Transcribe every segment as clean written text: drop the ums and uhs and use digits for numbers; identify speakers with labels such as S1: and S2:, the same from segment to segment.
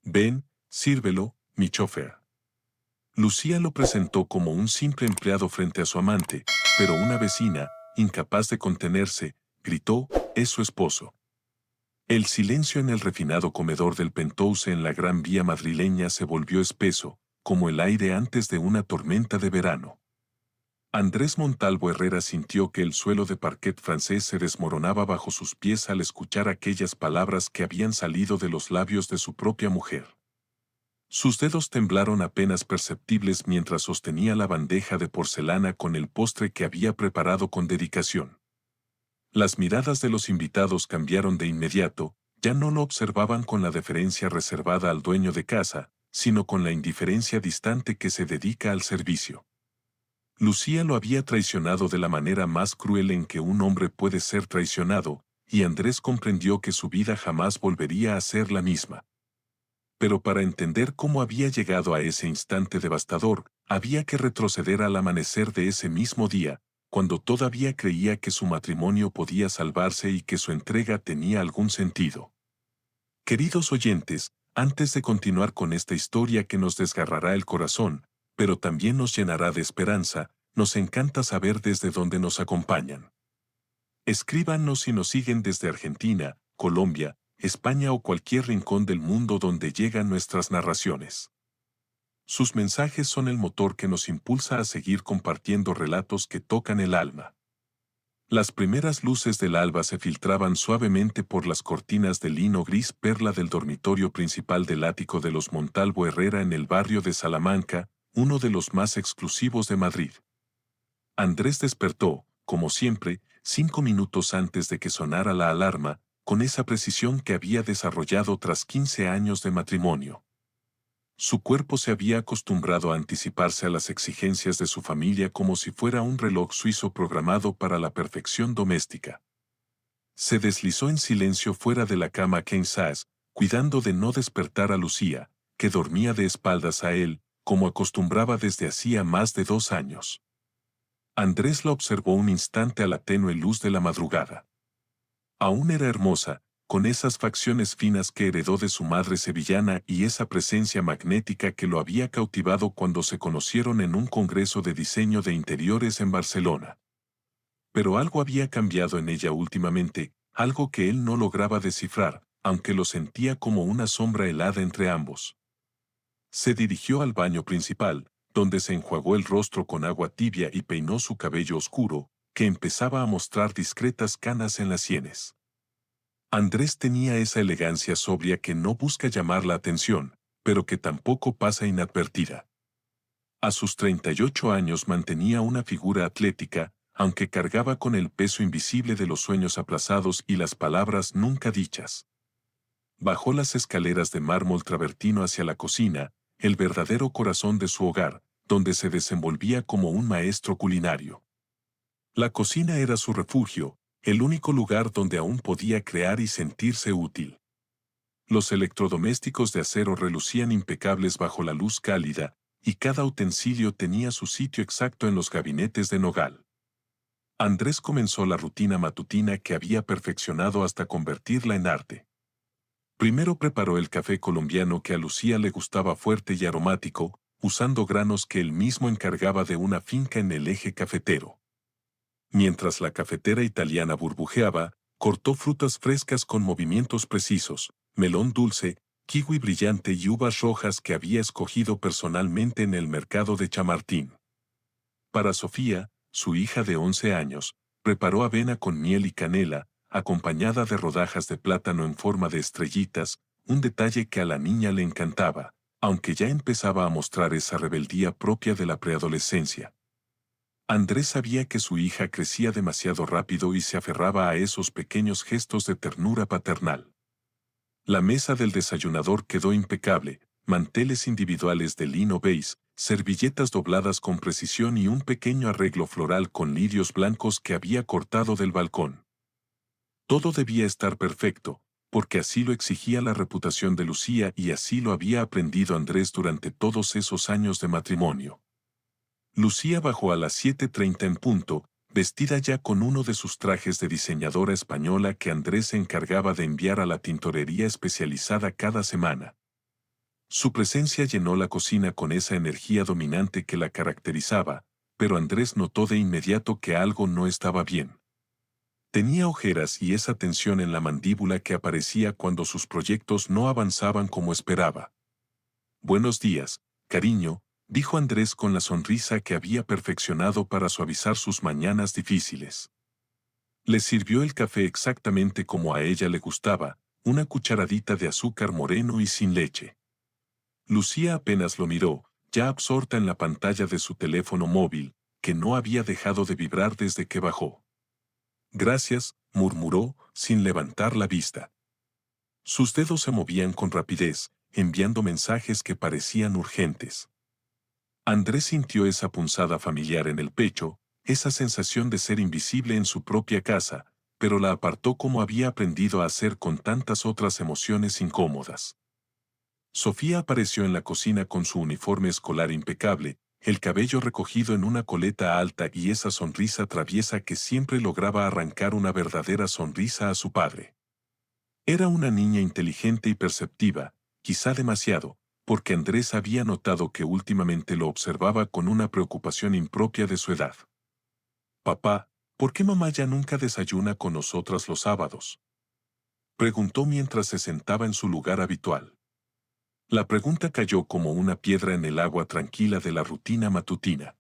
S1: Ven, sírvelo, mi chofer. Lucía lo presentó como un simple empleado frente a su amante, pero una vecina, incapaz de contenerse, gritó, «Es su esposo». El silencio en el refinado comedor del Penthouse en la Gran Vía madrileña se volvió espeso, como el aire antes de una tormenta de verano. Andrés Montalvo Herrera sintió que el suelo de parquet francés se desmoronaba bajo sus pies al escuchar aquellas palabras que habían salido de los labios de su propia mujer. Sus dedos temblaron apenas perceptibles mientras sostenía la bandeja de porcelana con el postre que había preparado con dedicación. Las miradas de los invitados cambiaron de inmediato, ya no lo observaban con la deferencia reservada al dueño de casa, sino con la indiferencia distante que se dedica al servicio. Lucía lo había traicionado de la manera más cruel en que un hombre puede ser traicionado, y Andrés comprendió que su vida jamás volvería a ser la misma. Pero para entender cómo había llegado a ese instante devastador, había que retroceder al amanecer de ese mismo día, cuando todavía creía que su matrimonio podía salvarse y que su entrega tenía algún sentido. Queridos oyentes, antes de continuar con esta historia que nos desgarrará el corazón, pero también nos llenará de esperanza, nos encanta saber desde dónde nos acompañan. Escríbanos si nos siguen desde Argentina, Colombia, España o cualquier rincón del mundo donde llegan nuestras narraciones. Sus mensajes son el motor que nos impulsa a seguir compartiendo relatos que tocan el alma. Las primeras luces del alba se filtraban suavemente por las cortinas de lino gris perla del dormitorio principal del ático de los Montalvo Herrera en el barrio de Salamanca, uno de los más exclusivos de Madrid. Andrés despertó, como siempre, 5 minutos antes de que sonara la alarma, con esa precisión que había desarrollado tras 15 años de matrimonio. Su cuerpo se había acostumbrado a anticiparse a las exigencias de su familia como si fuera un reloj suizo programado para la perfección doméstica. Se deslizó en silencio fuera de la cama king size, cuidando de no despertar a Lucía, que dormía de espaldas a él, como acostumbraba desde hacía más de 2 años. Andrés la observó un instante a la tenue luz de la madrugada. Aún era hermosa, con esas facciones finas que heredó de su madre sevillana y esa presencia magnética que lo había cautivado cuando se conocieron en un congreso de diseño de interiores en Barcelona. Pero algo había cambiado en ella últimamente, algo que él no lograba descifrar, aunque lo sentía como una sombra helada entre ambos. Se dirigió al baño principal, donde se enjuagó el rostro con agua tibia y peinó su cabello oscuro, que empezaba a mostrar discretas canas en las sienes. Andrés tenía esa elegancia sobria que no busca llamar la atención, pero que tampoco pasa inadvertida. A sus 38 años mantenía una figura atlética, aunque cargaba con el peso invisible de los sueños aplazados y las palabras nunca dichas. Bajó las escaleras de mármol travertino hacia la cocina, el verdadero corazón de su hogar, donde se desenvolvía como un maestro culinario. La cocina era su refugio, el único lugar donde aún podía crear y sentirse útil. Los electrodomésticos de acero relucían impecables bajo la luz cálida, y cada utensilio tenía su sitio exacto en los gabinetes de nogal. Andrés comenzó la rutina matutina que había perfeccionado hasta convertirla en arte. Primero preparó el café colombiano que a Lucía le gustaba fuerte y aromático, usando granos que él mismo encargaba de una finca en el eje cafetero. Mientras la cafetera italiana burbujeaba, cortó frutas frescas con movimientos precisos, melón dulce, kiwi brillante y uvas rojas que había escogido personalmente en el mercado de Chamartín. Para Sofía, su hija de 11 años, preparó avena con miel y canela, acompañada de rodajas de plátano en forma de estrellitas, un detalle que a la niña le encantaba, aunque ya empezaba a mostrar esa rebeldía propia de la preadolescencia. Andrés sabía que su hija crecía demasiado rápido y se aferraba a esos pequeños gestos de ternura paternal. La mesa del desayunador quedó impecable, manteles individuales de lino beige, servilletas dobladas con precisión y un pequeño arreglo floral con lirios blancos que había cortado del balcón. Todo debía estar perfecto, porque así lo exigía la reputación de Lucía y así lo había aprendido Andrés durante todos esos años de matrimonio. Lucía bajó a las 7:30 en punto, vestida ya con uno de sus trajes de diseñadora española que Andrés se encargaba de enviar a la tintorería especializada cada semana. Su presencia llenó la cocina con esa energía dominante que la caracterizaba, pero Andrés notó de inmediato que algo no estaba bien. Tenía ojeras y esa tensión en la mandíbula que aparecía cuando sus proyectos no avanzaban como esperaba. Buenos días, cariño, dijo Andrés con la sonrisa que había perfeccionado para suavizar sus mañanas difíciles. Le sirvió el café exactamente como a ella le gustaba, una cucharadita de azúcar moreno y sin leche. Lucía apenas lo miró, ya absorta en la pantalla de su teléfono móvil, que no había dejado de vibrar desde que bajó. Gracias, murmuró, sin levantar la vista. Sus dedos se movían con rapidez, enviando mensajes que parecían urgentes. Andrés sintió esa punzada familiar en el pecho, esa sensación de ser invisible en su propia casa, pero la apartó como había aprendido a hacer con tantas otras emociones incómodas. Sofía apareció en la cocina con su uniforme escolar impecable, el cabello recogido en una coleta alta y esa sonrisa traviesa que siempre lograba arrancar una verdadera sonrisa a su padre. Era una niña inteligente y perceptiva, quizá demasiado, porque Andrés había notado que últimamente lo observaba con una preocupación impropia de su edad. «Papá, ¿por qué mamá ya nunca desayuna con nosotras los sábados?», preguntó mientras se sentaba en su lugar habitual. La pregunta cayó como una piedra en el agua tranquila de la rutina matutina.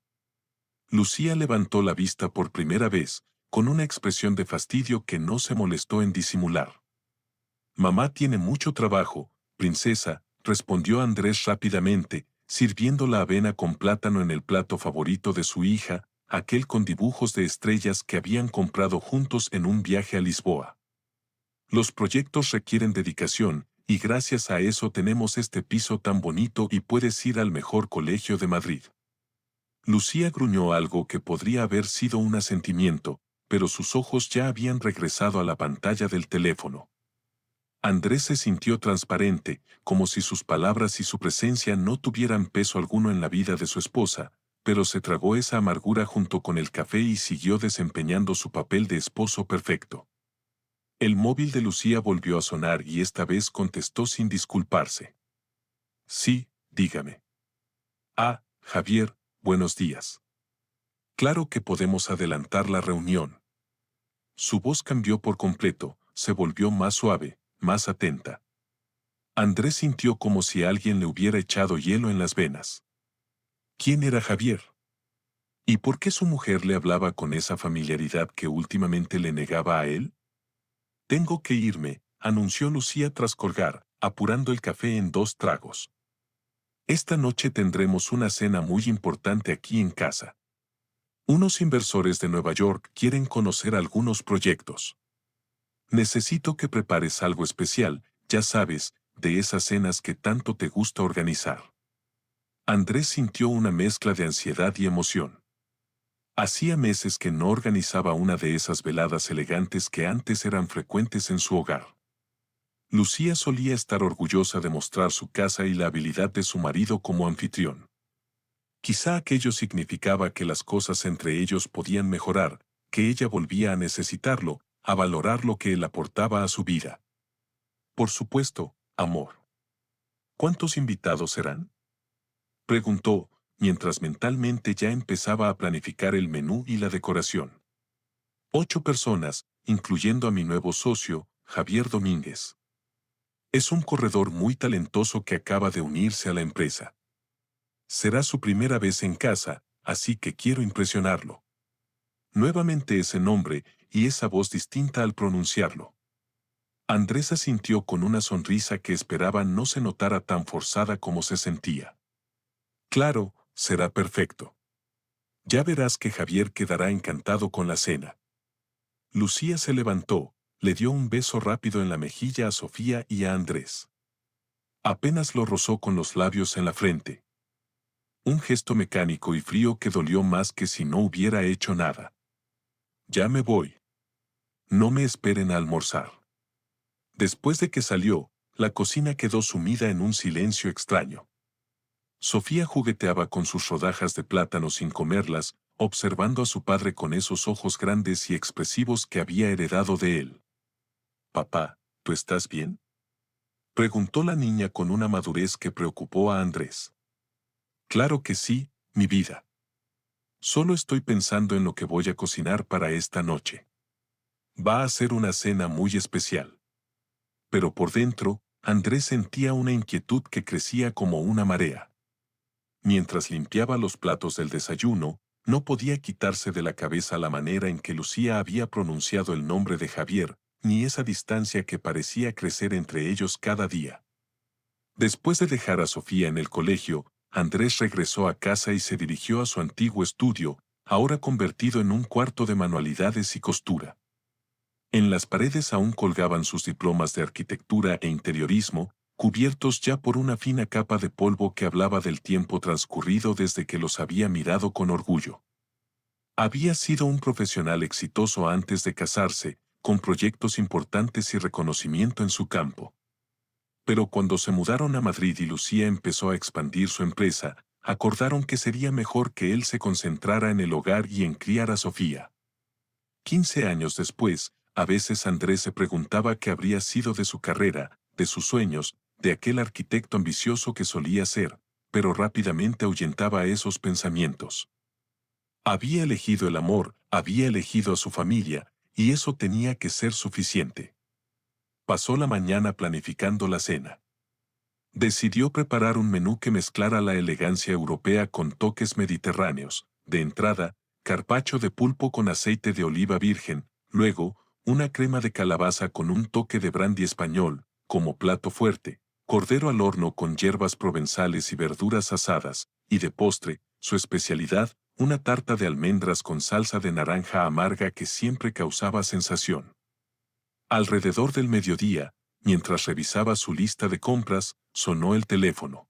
S1: Lucía levantó la vista por primera vez, con una expresión de fastidio que no se molestó en disimular. «Mamá tiene mucho trabajo, princesa», respondió Andrés rápidamente, sirviendo la avena con plátano en el plato favorito de su hija, aquel con dibujos de estrellas que habían comprado juntos en un viaje a Lisboa. «Los proyectos requieren dedicación, y gracias a eso tenemos este piso tan bonito y puedes ir al mejor colegio de Madrid». Lucía gruñó algo que podría haber sido un asentimiento, pero sus ojos ya habían regresado a la pantalla del teléfono. Andrés se sintió transparente, como si sus palabras y su presencia no tuvieran peso alguno en la vida de su esposa, pero se tragó esa amargura junto con el café y siguió desempeñando su papel de esposo perfecto. El móvil de Lucía volvió a sonar y esta vez contestó sin disculparse. «Sí, dígame». «Ah, Javier, buenos días. Claro que podemos adelantar la reunión». Su voz cambió por completo, se volvió más suave, más atenta. Andrés sintió como si alguien le hubiera echado hielo en las venas. ¿Quién era Javier? ¿Y por qué su mujer le hablaba con esa familiaridad que últimamente le negaba a él? «Tengo que irme», anunció Lucía tras colgar, apurando el café en 2 tragos. «Esta noche tendremos una cena muy importante aquí en casa. Unos inversores de Nueva York quieren conocer algunos proyectos. Necesito que prepares algo especial, ya sabes, de esas cenas que tanto te gusta organizar». Andrés sintió una mezcla de ansiedad y emoción. Hacía meses que no organizaba una de esas veladas elegantes que antes eran frecuentes en su hogar. Lucía solía estar orgullosa de mostrar su casa y la habilidad de su marido como anfitrión. Quizá aquello significaba que las cosas entre ellos podían mejorar, que ella volvía a necesitarlo, a valorar lo que él aportaba a su vida. «Por supuesto, amor». «¿Cuántos invitados serán?», preguntó, mientras mentalmente ya empezaba a planificar el menú y la decoración. «8 personas, incluyendo a mi nuevo socio, Javier Domínguez. Es un corredor muy talentoso que acaba de unirse a la empresa. Será su primera vez en casa, así que quiero impresionarlo». Nuevamente ese nombre y esa voz distinta al pronunciarlo. Andrés asintió con una sonrisa que esperaba no se notara tan forzada como se sentía. «Claro, será perfecto. Ya verás que Javier quedará encantado con la cena». Lucía se levantó, le dio un beso rápido en la mejilla a Sofía y a Andrés. Apenas lo rozó con los labios en la frente. Un gesto mecánico y frío que dolió más que si no hubiera hecho nada. «Ya me voy. No me esperen a almorzar». Después de que salió, la cocina quedó sumida en un silencio extraño. Sofía jugueteaba con sus rodajas de plátano sin comerlas, observando a su padre con esos ojos grandes y expresivos que había heredado de él. «Papá, ¿tú estás bien?», Preguntó la niña con una madurez que preocupó a Andrés. Claro que sí, mi vida. Solo estoy pensando en lo que voy a cocinar para esta noche. Va a ser una cena muy especial. Pero por dentro, Andrés sentía una inquietud que crecía como una marea. Mientras limpiaba los platos del desayuno, no podía quitarse de la cabeza la manera en que Lucía había pronunciado el nombre de Javier, ni esa distancia que parecía crecer entre ellos cada día. Después de dejar a Sofía en el colegio, Andrés regresó a casa y se dirigió a su antiguo estudio, ahora convertido en un cuarto de manualidades y costura. En las paredes aún colgaban sus diplomas de arquitectura e interiorismo, cubiertos ya por una fina capa de polvo que hablaba del tiempo transcurrido desde que los había mirado con orgullo. Había sido un profesional exitoso antes de casarse, con proyectos importantes y reconocimiento en su campo. Pero cuando se mudaron a Madrid y Lucía empezó a expandir su empresa, acordaron que sería mejor que él se concentrara en el hogar y en criar a Sofía. 15 años después, a veces Andrés se preguntaba qué habría sido de su carrera, de sus sueños, de aquel arquitecto ambicioso que solía ser, pero rápidamente ahuyentaba esos pensamientos. Había elegido el amor, había elegido a su familia, y eso tenía que ser suficiente. Pasó la mañana planificando la cena. Decidió preparar un menú que mezclara la elegancia europea con toques mediterráneos. De entrada, carpaccio de pulpo con aceite de oliva virgen, luego, una crema de calabaza con un toque de brandy español, como plato fuerte, cordero al horno con hierbas provenzales y verduras asadas, y de postre, su especialidad, una tarta de almendras con salsa de naranja amarga que siempre causaba sensación. Alrededor del mediodía, mientras revisaba su lista de compras, sonó el teléfono.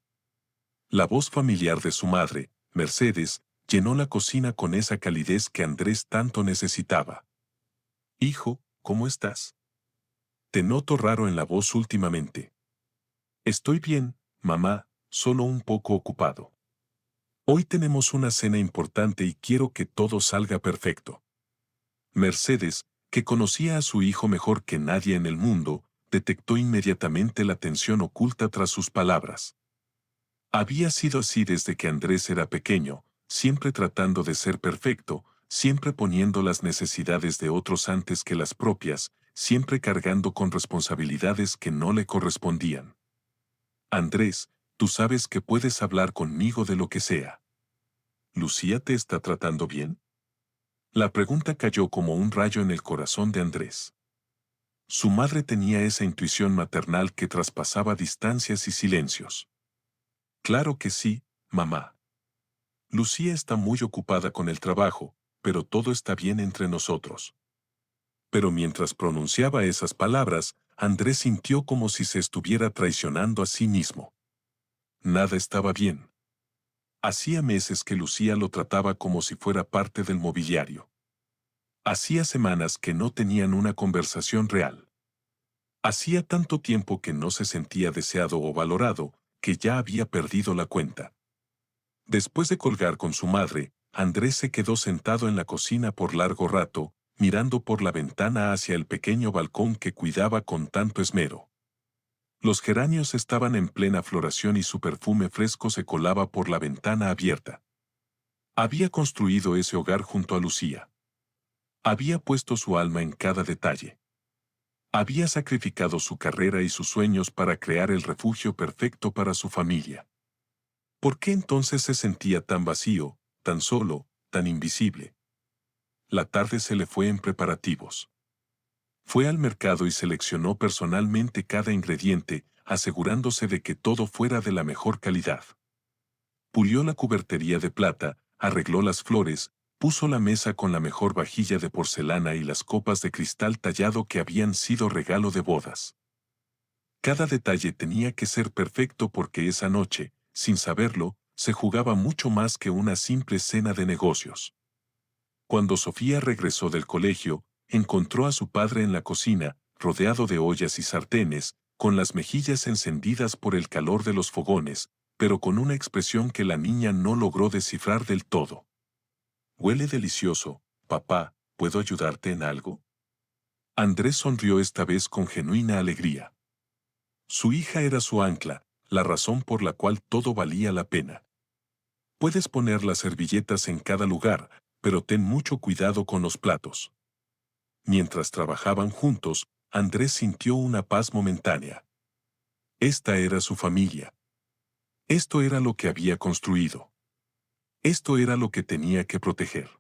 S1: La voz familiar de su madre, Mercedes, llenó la cocina con esa calidez que Andrés tanto necesitaba. Hijo, ¿cómo estás? Te noto raro en la voz últimamente. Estoy bien, mamá, solo un poco ocupado. Hoy tenemos una cena importante y quiero que todo salga perfecto. Mercedes, que conocía a su hijo mejor que nadie en el mundo, detectó inmediatamente la tensión oculta tras sus palabras. Había sido así desde que Andrés era pequeño, siempre tratando de ser perfecto, siempre poniendo las necesidades de otros antes que las propias, siempre cargando con responsabilidades que no le correspondían. Andrés, tú sabes que puedes hablar conmigo de lo que sea. ¿Lucía te está tratando bien? La pregunta cayó como un rayo en el corazón de Andrés. Su madre tenía esa intuición maternal que traspasaba distancias y silencios. Claro que sí, mamá. Lucía está muy ocupada con el trabajo, pero todo está bien entre nosotros. Pero mientras pronunciaba esas palabras, Andrés sintió como si se estuviera traicionando a sí mismo. Nada estaba bien. Hacía meses que Lucía lo trataba como si fuera parte del mobiliario. Hacía semanas que no tenían una conversación real. Hacía tanto tiempo que no se sentía deseado o valorado, que ya había perdido la cuenta. Después de colgar con su madre, Andrés se quedó sentado en la cocina por largo rato, mirando por la ventana hacia el pequeño balcón que cuidaba con tanto esmero. Los geranios estaban en plena floración y su perfume fresco se colaba por la ventana abierta. Había construido ese hogar junto a Lucía. Había puesto su alma en cada detalle. Había sacrificado su carrera y sus sueños para crear el refugio perfecto para su familia. ¿Por qué entonces se sentía tan vacío, tan solo, tan invisible? La tarde se le fue en preparativos. Fue al mercado y seleccionó personalmente cada ingrediente, asegurándose de que todo fuera de la mejor calidad. Pulió la cubertería de plata, arregló las flores, puso la mesa con la mejor vajilla de porcelana y las copas de cristal tallado que habían sido regalo de bodas. Cada detalle tenía que ser perfecto porque esa noche, sin saberlo, se jugaba mucho más que una simple cena de negocios. Cuando Sofía regresó del colegio, encontró a su padre en la cocina, rodeado de ollas y sartenes, con las mejillas encendidas por el calor de los fogones, pero con una expresión que la niña no logró descifrar del todo. Huele delicioso, papá, ¿puedo ayudarte en algo? Andrés sonrió esta vez con genuina alegría. Su hija era su ancla, la razón por la cual todo valía la pena. Puedes poner las servilletas en cada lugar, pero ten mucho cuidado con los platos. Mientras trabajaban juntos, Andrés sintió una paz momentánea. Esta era su familia. Esto era lo que había construido. Esto era lo que tenía que proteger.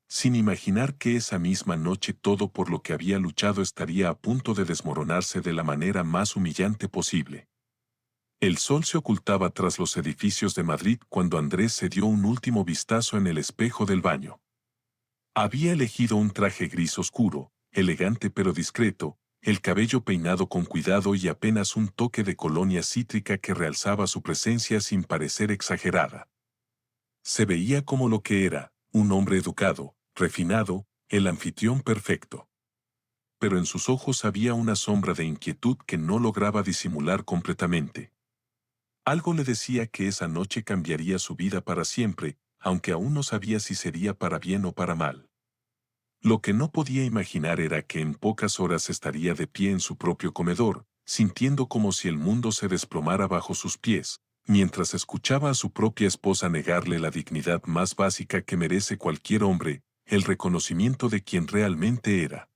S1: Sin imaginar que esa misma noche todo por lo que había luchado estaría a punto de desmoronarse de la manera más humillante posible. El sol se ocultaba tras los edificios de Madrid cuando Andrés se dio un último vistazo en el espejo del baño. Había elegido un traje gris oscuro, elegante pero discreto, el cabello peinado con cuidado y apenas un toque de colonia cítrica que realzaba su presencia sin parecer exagerada. Se veía como lo que era, un hombre educado, refinado, el anfitrión perfecto. Pero en sus ojos había una sombra de inquietud que no lograba disimular completamente. Algo le decía que esa noche cambiaría su vida para siempre, aunque aún no sabía si sería para bien o para mal. Lo que no podía imaginar era que en pocas horas estaría de pie en su propio comedor, sintiendo como si el mundo se desplomara bajo sus pies, mientras escuchaba a su propia esposa negarle la dignidad más básica que merece cualquier hombre, el reconocimiento de quien realmente era.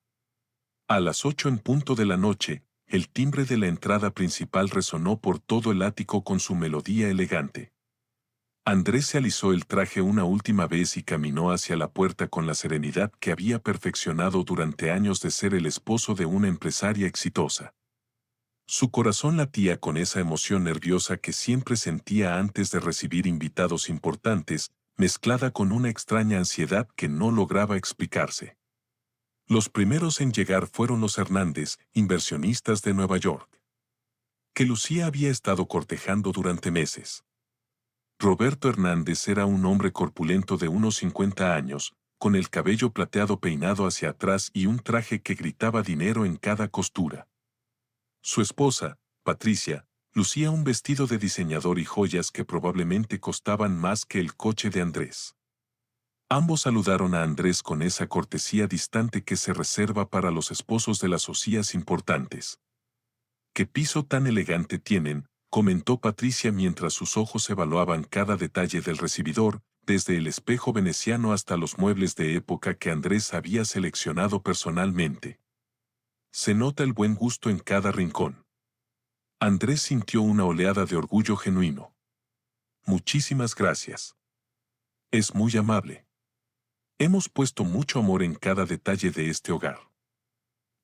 S1: A las 8 en punto de la noche, el timbre de la entrada principal resonó por todo el ático con su melodía elegante. Andrés se alisó el traje una última vez y caminó hacia la puerta con la serenidad que había perfeccionado durante años de ser el esposo de una empresaria exitosa. Su corazón latía con esa emoción nerviosa que siempre sentía antes de recibir invitados importantes, mezclada con una extraña ansiedad que no lograba explicarse. Los primeros en llegar fueron los Hernández, inversionistas de Nueva York, que Lucía había estado cortejando durante meses. Roberto Hernández era un hombre corpulento de unos 50 años, con el cabello plateado peinado hacia atrás y un traje que gritaba dinero en cada costura. Su esposa, Patricia, lucía un vestido de diseñador y joyas que probablemente costaban más que el coche de Andrés. Ambos saludaron a Andrés con esa cortesía distante que se reserva para los esposos de las socias importantes. «¿Qué piso tan elegante tienen?», comentó Patricia mientras sus ojos evaluaban cada detalle del recibidor, desde el espejo veneciano hasta los muebles de época que Andrés había seleccionado personalmente. Se nota el buen gusto en cada rincón. Andrés sintió una oleada de orgullo genuino. «Muchísimas gracias. Es muy amable. Hemos puesto mucho amor en cada detalle de este hogar».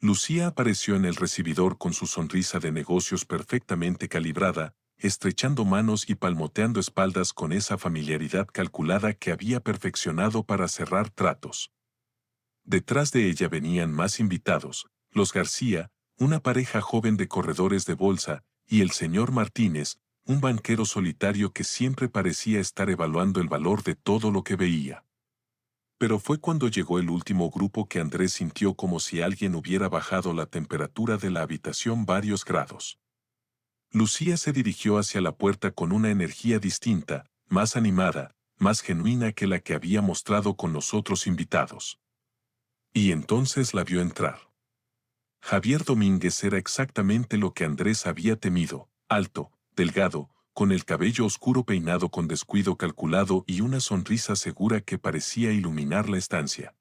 S1: Lucía apareció en el recibidor con su sonrisa de negocios perfectamente calibrada, estrechando manos y palmoteando espaldas con esa familiaridad calculada que había perfeccionado para cerrar tratos. Detrás de ella venían más invitados, los García, una pareja joven de corredores de bolsa, y el señor Martínez, un banquero solitario que siempre parecía estar evaluando el valor de todo lo que veía. Pero fue cuando llegó el último grupo que Andrés sintió como si alguien hubiera bajado la temperatura de la habitación varios grados. Lucía se dirigió hacia la puerta con una energía distinta, más animada, más genuina que la que había mostrado con los otros invitados. Y entonces la vio entrar. Javier Domínguez era exactamente lo que Andrés había temido, alto, delgado, con el cabello oscuro peinado con descuido calculado y una sonrisa segura que parecía iluminar la estancia.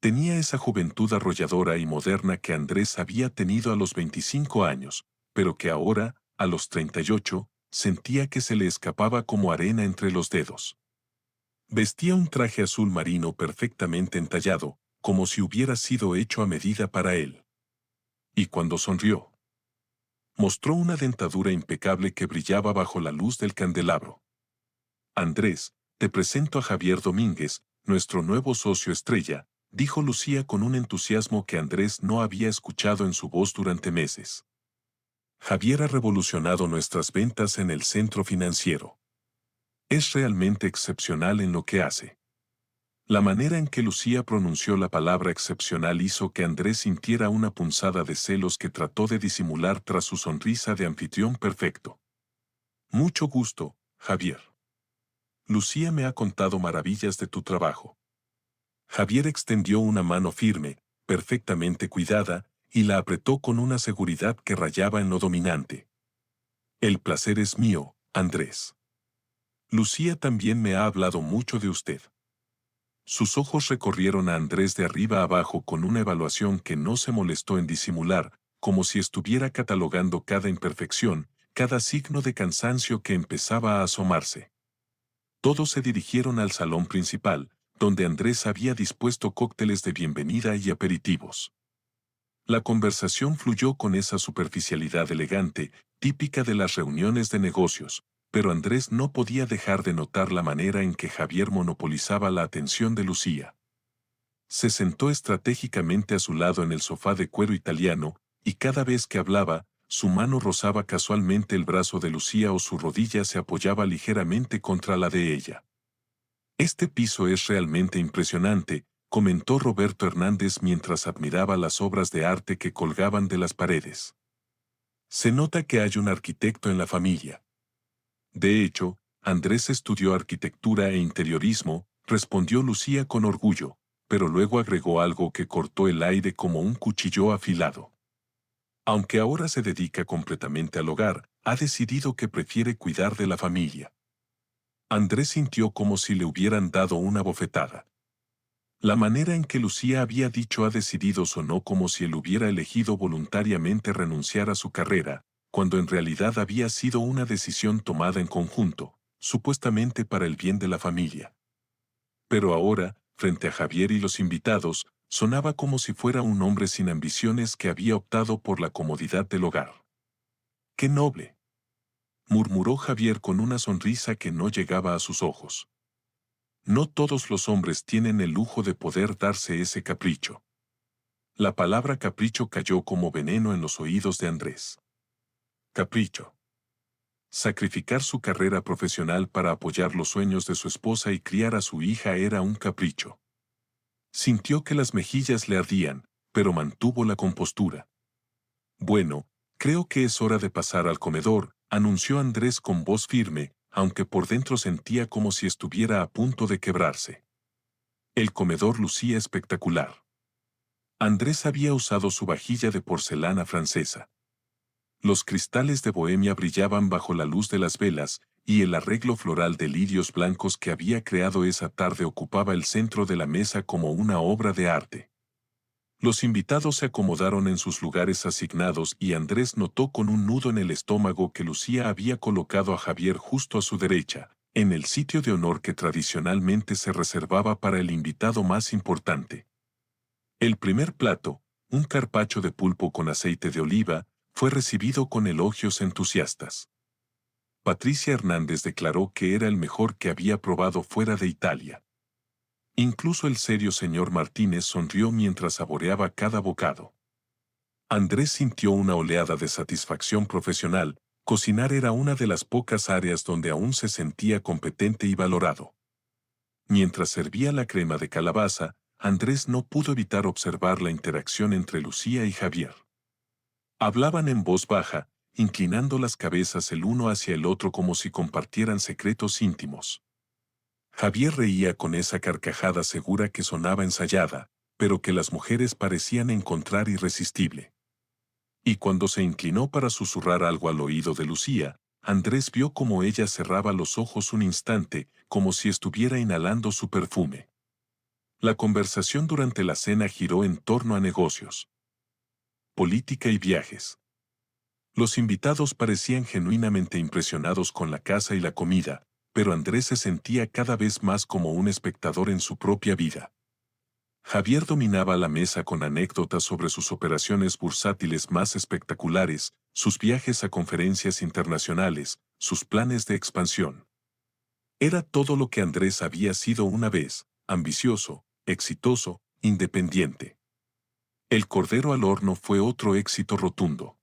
S1: Tenía esa juventud arrolladora y moderna que Andrés había tenido a los 25 años, pero que ahora, a los 38, sentía que se le escapaba como arena entre los dedos. Vestía un traje azul marino perfectamente entallado, como si hubiera sido hecho a medida para él. Y cuando sonrió, mostró una dentadura impecable que brillaba bajo la luz del candelabro. «Andrés, te presento a Javier Domínguez, nuestro nuevo socio estrella», dijo Lucía con un entusiasmo que Andrés no había escuchado en su voz durante meses. «Javier ha revolucionado nuestras ventas en el centro financiero. Es realmente excepcional en lo que hace». La manera en que Lucía pronunció la palabra excepcional hizo que Andrés sintiera una punzada de celos que trató de disimular tras su sonrisa de anfitrión perfecto. «Mucho gusto, Javier. Lucía me ha contado maravillas de tu trabajo». Javier extendió una mano firme, perfectamente cuidada, y la apretó con una seguridad que rayaba en lo dominante. El placer es mío, Andrés. Lucía también me ha hablado mucho de usted. Sus ojos recorrieron a Andrés de arriba a abajo con una evaluación que no se molestó en disimular, como si estuviera catalogando cada imperfección, cada signo de cansancio que empezaba a asomarse. Todos se dirigieron al salón principal, donde Andrés había dispuesto cócteles de bienvenida y aperitivos. La conversación fluyó con esa superficialidad elegante, típica de las reuniones de negocios, pero Andrés no podía dejar de notar la manera en que Javier monopolizaba la atención de Lucía. Se sentó estratégicamente a su lado en el sofá de cuero italiano, y cada vez que hablaba, su mano rozaba casualmente el brazo de Lucía o su rodilla se apoyaba ligeramente contra la de ella. Este piso es realmente impresionante, comentó Roberto Hernández mientras admiraba las obras de arte que colgaban de las paredes. Se nota que hay un arquitecto en la familia. De hecho, Andrés estudió arquitectura e interiorismo, respondió Lucía con orgullo, pero luego agregó algo que cortó el aire como un cuchillo afilado. Aunque ahora se dedica completamente al hogar, ha decidido que prefiere cuidar de la familia. Andrés sintió como si le hubieran dado una bofetada. La manera en que Lucía había dicho ha decidido sonó como si él hubiera elegido voluntariamente renunciar a su carrera, cuando en realidad había sido una decisión tomada en conjunto, supuestamente para el bien de la familia. Pero ahora, frente a Javier y los invitados, sonaba como si fuera un hombre sin ambiciones que había optado por la comodidad del hogar. ¡Qué noble!, murmuró Javier con una sonrisa que no llegaba a sus ojos. No todos los hombres tienen el lujo de poder darse ese capricho. La palabra capricho cayó como veneno en los oídos de Andrés. Capricho. Sacrificar su carrera profesional para apoyar los sueños de su esposa y criar a su hija era un capricho. Sintió que las mejillas le ardían, pero mantuvo la compostura. Bueno, creo que es hora de pasar al comedor, anunció Andrés con voz firme, aunque por dentro sentía como si estuviera a punto de quebrarse. El comedor lucía espectacular. Andrés había usado su vajilla de porcelana francesa. Los cristales de Bohemia brillaban bajo la luz de las velas, y el arreglo floral de lirios blancos que había creado esa tarde ocupaba el centro de la mesa como una obra de arte. Los invitados se acomodaron en sus lugares asignados y Andrés notó con un nudo en el estómago que Lucía había colocado a Javier justo a su derecha, en el sitio de honor que tradicionalmente se reservaba para el invitado más importante. El primer plato, un carpaccio de pulpo con aceite de oliva, fue recibido con elogios entusiastas. Patricia Hernández declaró que era el mejor que había probado fuera de Italia. Incluso el serio señor Martínez sonrió mientras saboreaba cada bocado. Andrés sintió una oleada de satisfacción profesional. Cocinar era una de las pocas áreas donde aún se sentía competente y valorado. Mientras servía la crema de calabaza, Andrés no pudo evitar observar la interacción entre Lucía y Javier. Hablaban en voz baja, inclinando las cabezas el uno hacia el otro como si compartieran secretos íntimos. Javier reía con esa carcajada segura que sonaba ensayada, pero que las mujeres parecían encontrar irresistible. Y cuando se inclinó para susurrar algo al oído de Lucía, Andrés vio cómo ella cerraba los ojos un instante, como si estuviera inhalando su perfume. La conversación durante la cena giró en torno a negocios, política y viajes. Los invitados parecían genuinamente impresionados con la casa y la comida, pero Andrés se sentía cada vez más como un espectador en su propia vida. Javier dominaba la mesa con anécdotas sobre sus operaciones bursátiles más espectaculares, sus viajes a conferencias internacionales, sus planes de expansión. Era todo lo que Andrés había sido una vez, ambicioso, exitoso, independiente. El cordero al horno fue otro éxito rotundo.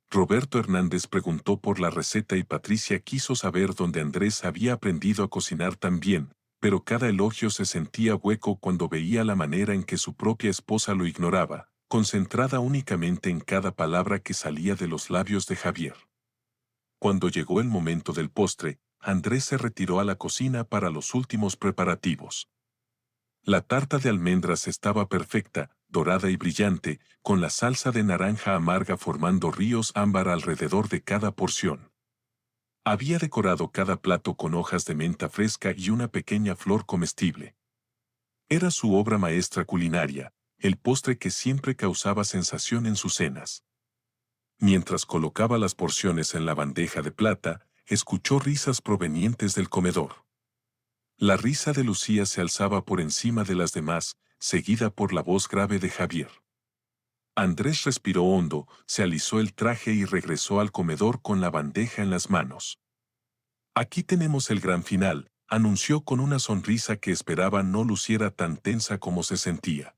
S1: Roberto Hernández preguntó por la receta y Patricia quiso saber dónde Andrés había aprendido a cocinar tan bien, pero cada elogio se sentía hueco cuando veía la manera en que su propia esposa lo ignoraba, concentrada únicamente en cada palabra que salía de los labios de Javier. Cuando llegó el momento del postre, Andrés se retiró a la cocina para los últimos preparativos. La tarta de almendras estaba perfecta, dorada y brillante, con la salsa de naranja amarga formando ríos ámbar alrededor de cada porción. Había decorado cada plato con hojas de menta fresca y una pequeña flor comestible. Era su obra maestra culinaria, el postre que siempre causaba sensación en sus cenas. Mientras colocaba las porciones en la bandeja de plata, escuchó risas provenientes del comedor. La risa de Lucía se alzaba por encima de las demás, seguida por la voz grave de Javier. Andrés respiró hondo, se alisó el traje y regresó al comedor con la bandeja en las manos. Aquí tenemos el gran final, anunció con una sonrisa que esperaba no luciera tan tensa como se sentía.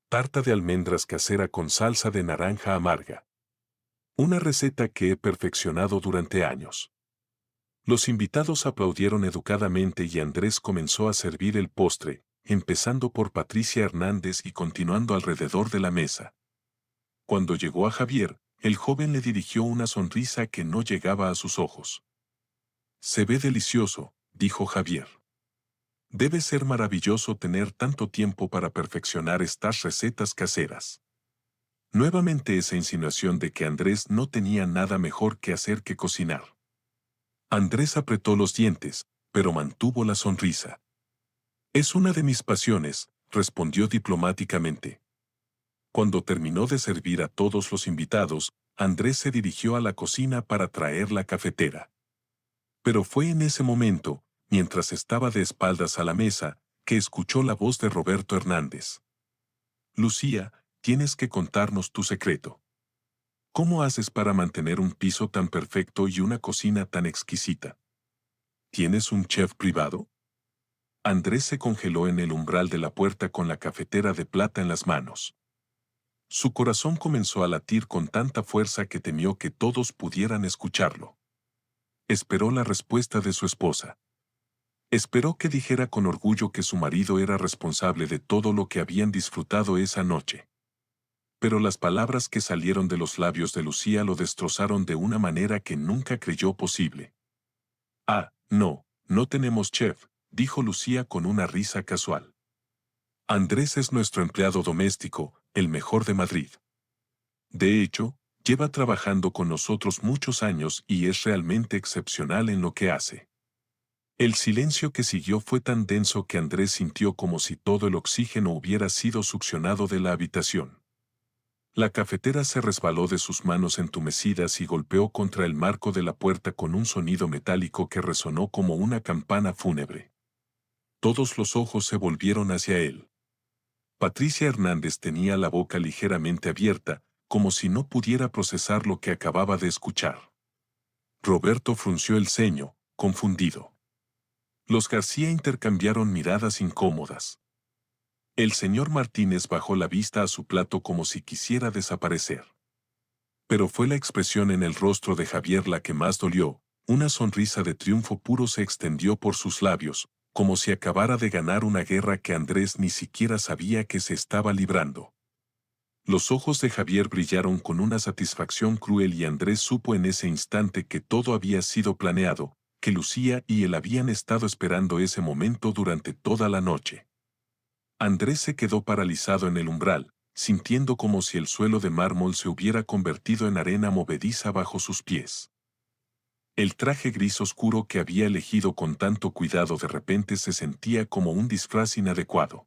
S1: Tarta de almendras casera con salsa de naranja amarga. Una receta que he perfeccionado durante años. Los invitados aplaudieron educadamente y Andrés comenzó a servir el postre, empezando por Patricia Hernández y continuando alrededor de la mesa. Cuando llegó a Javier, el joven le dirigió una sonrisa que no llegaba a sus ojos. Se ve delicioso, dijo Javier. Debe ser maravilloso tener tanto tiempo para perfeccionar estas recetas caseras. Nuevamente esa insinuación de que Andrés no tenía nada mejor que hacer que cocinar. Andrés apretó los dientes, pero mantuvo la sonrisa. Es una de mis pasiones, respondió diplomáticamente. Cuando terminó de servir a todos los invitados, Andrés se dirigió a la cocina para traer la cafetera. Pero fue en ese momento, mientras estaba de espaldas a la mesa, que escuchó la voz de Roberto Hernández. Lucía, tienes que contarnos tu secreto. ¿Cómo haces para mantener un piso tan perfecto y una cocina tan exquisita? ¿Tienes un chef privado? Andrés se congeló en el umbral de la puerta con la cafetera de plata en las manos. Su corazón comenzó a latir con tanta fuerza que temió que todos pudieran escucharlo. Esperó la respuesta de su esposa. Esperó que dijera con orgullo que su marido era responsable de todo lo que habían disfrutado esa noche. Pero las palabras que salieron de los labios de Lucía lo destrozaron de una manera que nunca creyó posible. Ah, no, no tenemos chef, dijo Lucía con una risa casual. Andrés es nuestro empleado doméstico, el mejor de Madrid. De hecho, lleva trabajando con nosotros muchos años y es realmente excepcional en lo que hace. El silencio que siguió fue tan denso que Andrés sintió como si todo el oxígeno hubiera sido succionado de la habitación. La cafetera se resbaló de sus manos entumecidas y golpeó contra el marco de la puerta con un sonido metálico que resonó como una campana fúnebre. Todos los ojos se volvieron hacia él. Patricia Hernández tenía la boca ligeramente abierta, como si no pudiera procesar lo que acababa de escuchar. Roberto frunció el ceño, confundido. Los García intercambiaron miradas incómodas. El señor Martínez bajó la vista a su plato como si quisiera desaparecer. Pero fue la expresión en el rostro de Javier la que más dolió, una sonrisa de triunfo puro se extendió por sus labios, como si acabara de ganar una guerra que Andrés ni siquiera sabía que se estaba librando. Los ojos de Javier brillaron con una satisfacción cruel y Andrés supo en ese instante que todo había sido planeado, que Lucía y él habían estado esperando ese momento durante toda la noche. Andrés se quedó paralizado en el umbral, sintiendo como si el suelo de mármol se hubiera convertido en arena movediza bajo sus pies. El traje gris oscuro que había elegido con tanto cuidado de repente se sentía como un disfraz inadecuado.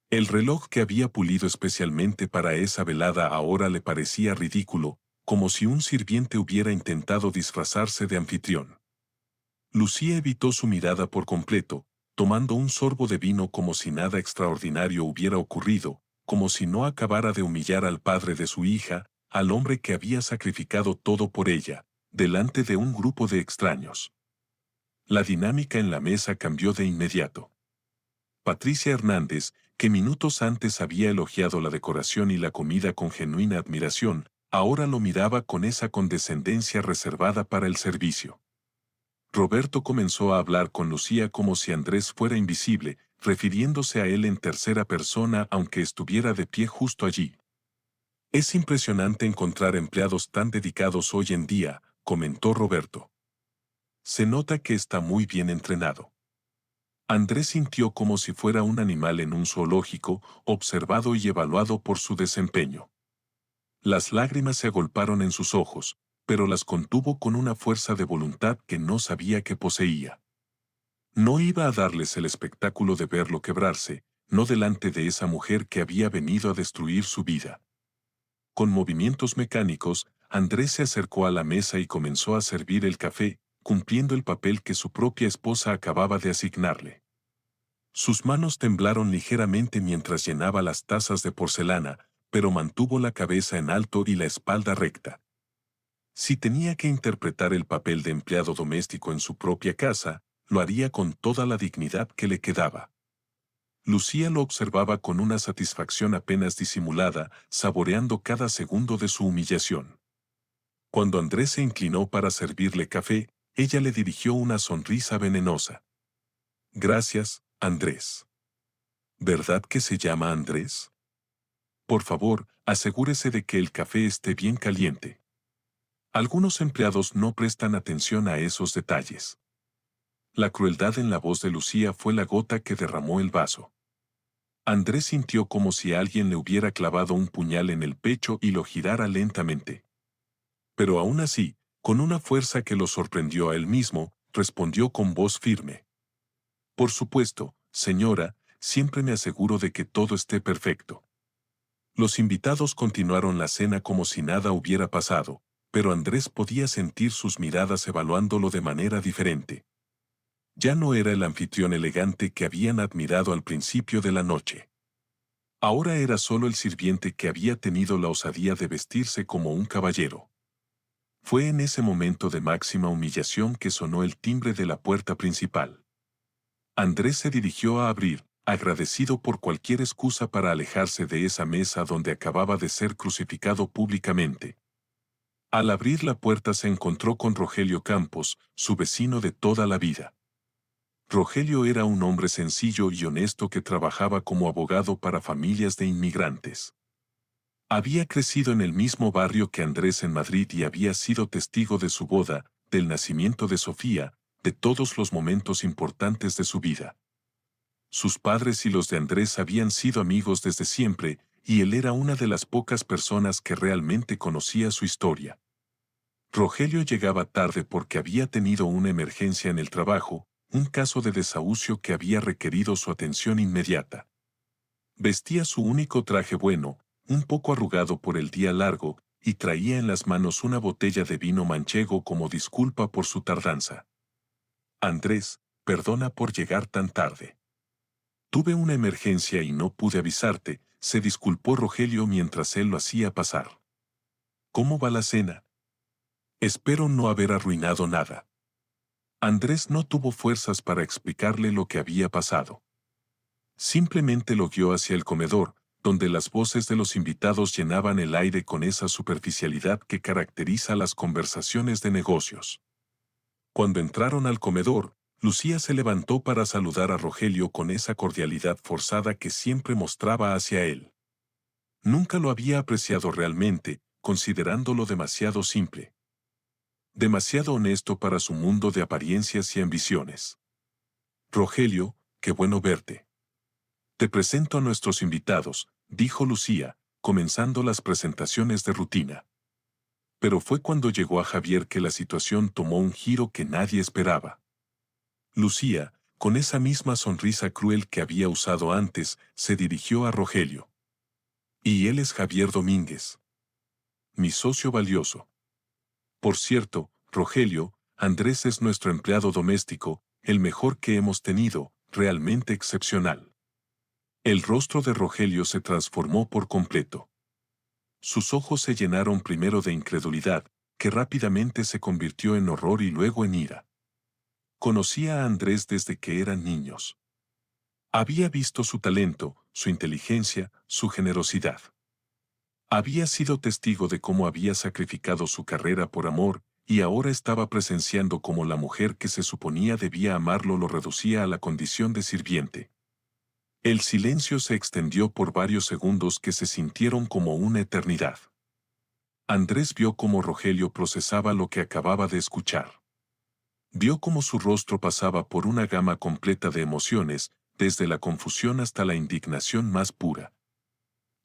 S1: El reloj que había pulido especialmente para esa velada ahora le parecía ridículo, como si un sirviente hubiera intentado disfrazarse de anfitrión. Lucía evitó su mirada por completo, tomando un sorbo de vino como si nada extraordinario hubiera ocurrido, como si no acabara de humillar al padre de su hija, al hombre que había sacrificado todo por ella, delante de un grupo de extraños. La dinámica en la mesa cambió de inmediato. Patricia Hernández, que minutos antes había elogiado la decoración y la comida con genuina admiración, ahora lo miraba con esa condescendencia reservada para el servicio. Roberto comenzó a hablar con Lucía como si Andrés fuera invisible, refiriéndose a él en tercera persona aunque estuviera de pie justo allí. Es impresionante encontrar empleados tan dedicados hoy en día, comentó Roberto. Se nota que está muy bien entrenado. Andrés sintió como si fuera un animal en un zoológico, observado y evaluado por su desempeño. Las lágrimas se agolparon en sus ojos, pero las contuvo con una fuerza de voluntad que no sabía que poseía. No iba a darles el espectáculo de verlo quebrarse, no delante de esa mujer que había venido a destruir su vida. Con movimientos mecánicos, Andrés se acercó a la mesa y comenzó a servir el café, cumpliendo el papel que su propia esposa acababa de asignarle. Sus manos temblaron ligeramente mientras llenaba las tazas de porcelana, pero mantuvo la cabeza en alto y la espalda recta. Si tenía que interpretar el papel de empleado doméstico en su propia casa, lo haría con toda la dignidad que le quedaba. Lucía lo observaba con una satisfacción apenas disimulada, saboreando cada segundo de su humillación. Cuando Andrés se inclinó para servirle café, ella le dirigió una sonrisa venenosa. Gracias, Andrés. ¿Verdad que se llama Andrés? Por favor, asegúrese de que el café esté bien caliente. Algunos empleados no prestan atención a esos detalles. La crueldad en la voz de Lucía fue la gota que derramó el vaso. Andrés sintió como si alguien le hubiera clavado un puñal en el pecho y lo girara lentamente. Pero aún así, con una fuerza que lo sorprendió a él mismo, respondió con voz firme. Por supuesto, señora, siempre me aseguro de que todo esté perfecto. Los invitados continuaron la cena como si nada hubiera pasado, pero Andrés podía sentir sus miradas evaluándolo de manera diferente. Ya no era el anfitrión elegante que habían admirado al principio de la noche. Ahora era solo el sirviente que había tenido la osadía de vestirse como un caballero. Fue en ese momento de máxima humillación que sonó el timbre de la puerta principal. Andrés se dirigió a abrir, agradecido por cualquier excusa para alejarse de esa mesa donde acababa de ser crucificado públicamente. Al abrir la puerta se encontró con Rogelio Campos, su vecino de toda la vida. Rogelio era un hombre sencillo y honesto que trabajaba como abogado para familias de inmigrantes. Había crecido en el mismo barrio que Andrés en Madrid y había sido testigo de su boda, del nacimiento de Sofía, de todos los momentos importantes de su vida. Sus padres y los de Andrés habían sido amigos desde siempre, y él era una de las pocas personas que realmente conocía su historia. Rogelio llegaba tarde porque había tenido una emergencia en el trabajo, un caso de desahucio que había requerido su atención inmediata. Vestía su único traje bueno, un poco arrugado por el día largo, y traía en las manos una botella de vino manchego como disculpa por su tardanza. Andrés, perdona por llegar tan tarde. Tuve una emergencia y no pude avisarte, se disculpó Rogelio mientras él lo hacía pasar. ¿Cómo va la cena? Espero no haber arruinado nada. Andrés no tuvo fuerzas para explicarle lo que había pasado. Simplemente lo guió hacia el comedor, donde las voces de los invitados llenaban el aire con esa superficialidad que caracteriza las conversaciones de negocios. Cuando entraron al comedor, Lucía se levantó para saludar a Rogelio con esa cordialidad forzada que siempre mostraba hacia él. Nunca lo había apreciado realmente, considerándolo demasiado simple. Demasiado honesto para su mundo de apariencias y ambiciones. Rogelio, qué bueno verte. Te presento a nuestros invitados, dijo Lucía, comenzando las presentaciones de rutina. Pero fue cuando llegó a Javier que la situación tomó un giro que nadie esperaba. Lucía, con esa misma sonrisa cruel que había usado antes, se dirigió a Rogelio. Y él es Javier Domínguez. Mi socio valioso. Por cierto, Rogelio, Andrés es nuestro empleado doméstico, el mejor que hemos tenido, realmente excepcional. El rostro de Rogelio se transformó por completo. Sus ojos se llenaron primero de incredulidad, que rápidamente se convirtió en horror y luego en ira. Conocía a Andrés desde que eran niños. Había visto su talento, su inteligencia, su generosidad. Había sido testigo de cómo había sacrificado su carrera por amor, y ahora estaba presenciando cómo la mujer que se suponía debía amarlo lo reducía a la condición de sirviente. El silencio se extendió por varios segundos que se sintieron como una eternidad. Andrés vio cómo Rogelio procesaba lo que acababa de escuchar. Vio cómo su rostro pasaba por una gama completa de emociones, desde la confusión hasta la indignación más pura.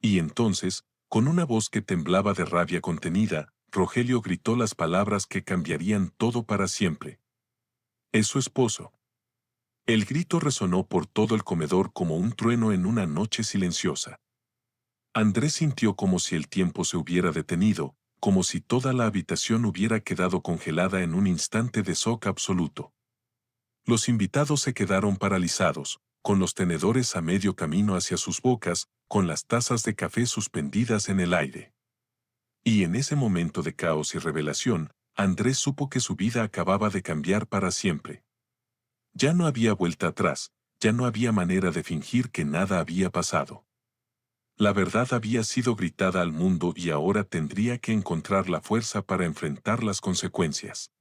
S1: Y entonces, con una voz que temblaba de rabia contenida, Rogelio gritó las palabras que cambiarían todo para siempre. Es su esposo. El grito resonó por todo el comedor como un trueno en una noche silenciosa. Andrés sintió como si el tiempo se hubiera detenido, como si toda la habitación hubiera quedado congelada en un instante de shock absoluto. Los invitados se quedaron paralizados, con los tenedores a medio camino hacia sus bocas, con las tazas de café suspendidas en el aire. Y en ese momento de caos y revelación, Andrés supo que su vida acababa de cambiar para siempre. Ya no había vuelta atrás, ya no había manera de fingir que nada había pasado. La verdad había sido gritada al mundo y ahora tendría que encontrar la fuerza para enfrentar las consecuencias.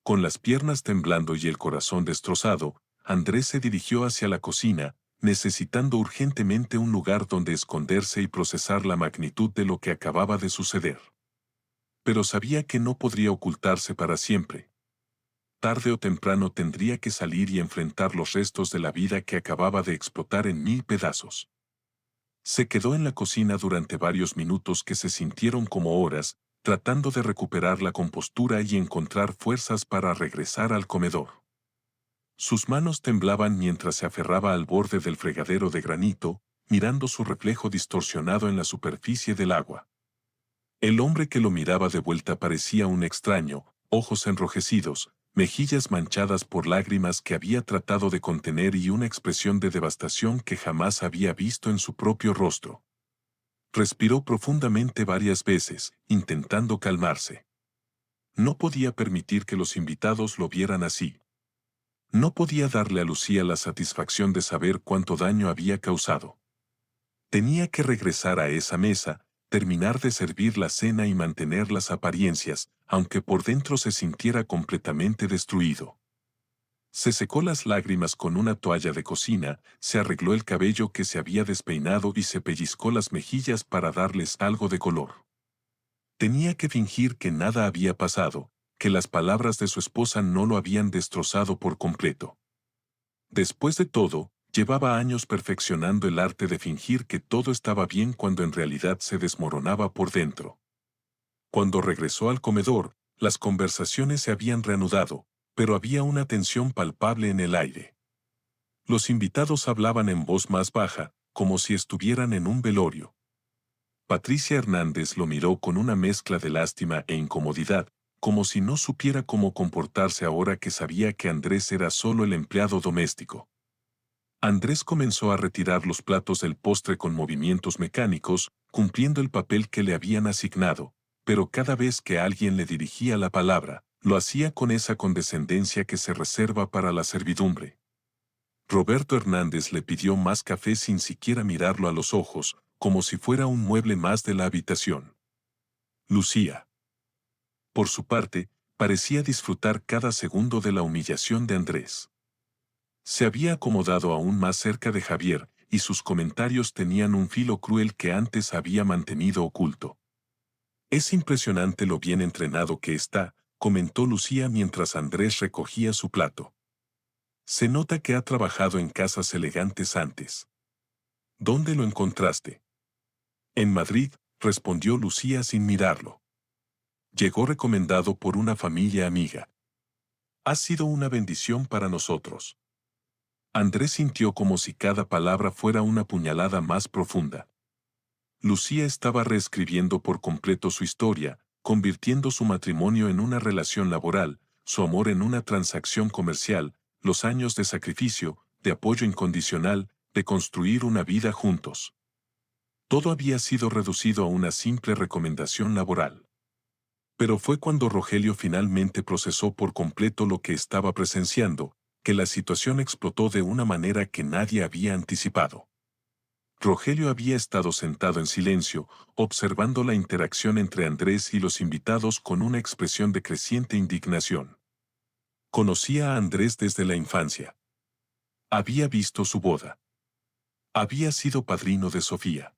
S1: Con las piernas temblando y el corazón destrozado, Andrés se dirigió hacia la cocina, necesitando urgentemente un lugar donde esconderse y procesar la magnitud de lo que acababa de suceder. Pero sabía que no podría ocultarse para siempre. Tarde o temprano tendría que salir y enfrentar los restos de la vida que acababa de explotar en 1000 pedazos. Se quedó en la cocina durante varios minutos que se sintieron como horas, tratando de recuperar la compostura y encontrar fuerzas para regresar al comedor. Sus manos temblaban mientras se aferraba al borde del fregadero de granito, mirando su reflejo distorsionado en la superficie del agua. El hombre que lo miraba de vuelta parecía un extraño, ojos enrojecidos, mejillas manchadas por lágrimas que había tratado de contener y una expresión de devastación que jamás había visto en su propio rostro. Respiró profundamente varias veces, intentando calmarse. No podía permitir que los invitados lo vieran así. No podía darle a Lucía la satisfacción de saber cuánto daño había causado. Tenía que regresar a esa mesa, terminar de servir la cena y mantener las apariencias, aunque por dentro se sintiera completamente destruido. Se secó las lágrimas con una toalla de cocina, se arregló el cabello que se había despeinado y se pellizcó las mejillas para darles algo de color. Tenía que fingir que nada había pasado, que las palabras de su esposa no lo habían destrozado por completo. Después de todo, llevaba años perfeccionando el arte de fingir que todo estaba bien cuando en realidad se desmoronaba por dentro. Cuando regresó al comedor, las conversaciones se habían reanudado, pero había una tensión palpable en el aire. Los invitados hablaban en voz más baja, como si estuvieran en un velorio. Patricia Hernández lo miró con una mezcla de lástima e incomodidad, como si no supiera cómo comportarse ahora que sabía que Andrés era solo el empleado doméstico. Andrés comenzó a retirar los platos del postre con movimientos mecánicos, cumpliendo el papel que le habían asignado, pero cada vez que alguien le dirigía la palabra, lo hacía con esa condescendencia que se reserva para la servidumbre. Roberto Hernández le pidió más café sin siquiera mirarlo a los ojos, como si fuera un mueble más de la habitación. Lucía, por su parte, parecía disfrutar cada segundo de la humillación de Andrés. Se había acomodado aún más cerca de Javier, y sus comentarios tenían un filo cruel que antes había mantenido oculto. Es impresionante lo bien entrenado que está, comentó Lucía mientras Andrés recogía su plato. Se nota que ha trabajado en casas elegantes antes. ¿Dónde lo encontraste? En Madrid, respondió Lucía sin mirarlo. Llegó recomendado por una familia amiga. Ha sido una bendición para nosotros. Andrés sintió como si cada palabra fuera una puñalada más profunda. Lucía estaba reescribiendo por completo su historia, convirtiendo su matrimonio en una relación laboral, su amor en una transacción comercial, los años de sacrificio, de apoyo incondicional, de construir una vida juntos. Todo había sido reducido a una simple recomendación laboral. Pero fue cuando Rogelio finalmente procesó por completo lo que estaba presenciando, que la situación explotó de una manera que nadie había anticipado. Rogelio había estado sentado en silencio, observando la interacción entre Andrés y los invitados con una expresión de creciente indignación. Conocía a Andrés desde la infancia. Había visto su boda. Había sido padrino de Sofía.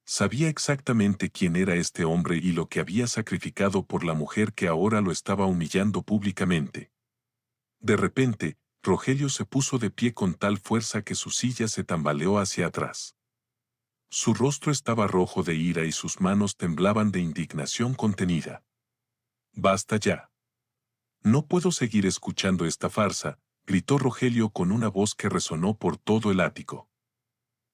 S1: Sabía exactamente quién era este hombre y lo que había sacrificado por la mujer que ahora lo estaba humillando públicamente. De repente, Rogelio se puso de pie con tal fuerza que su silla se tambaleó hacia atrás. Su rostro estaba rojo de ira y sus manos temblaban de indignación contenida. «Basta ya. No puedo seguir escuchando esta farsa», gritó Rogelio con una voz que resonó por todo el ático.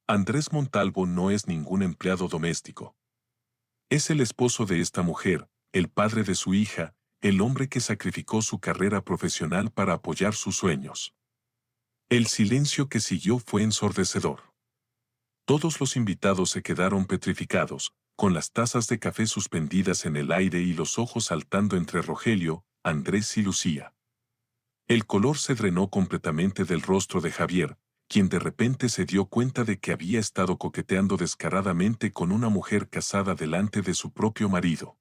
S1: «Andrés Montalvo no es ningún empleado doméstico. Es el esposo de esta mujer, el padre de su hija, el hombre que sacrificó su carrera profesional para apoyar sus sueños». El silencio que siguió fue ensordecedor. Todos los invitados se quedaron petrificados, con las tazas de café suspendidas en el aire y los ojos saltando entre Rogelio, Andrés y Lucía. El color se drenó completamente del rostro de Javier, quien de repente se dio cuenta de que había estado coqueteando descaradamente con una mujer casada delante de su propio marido.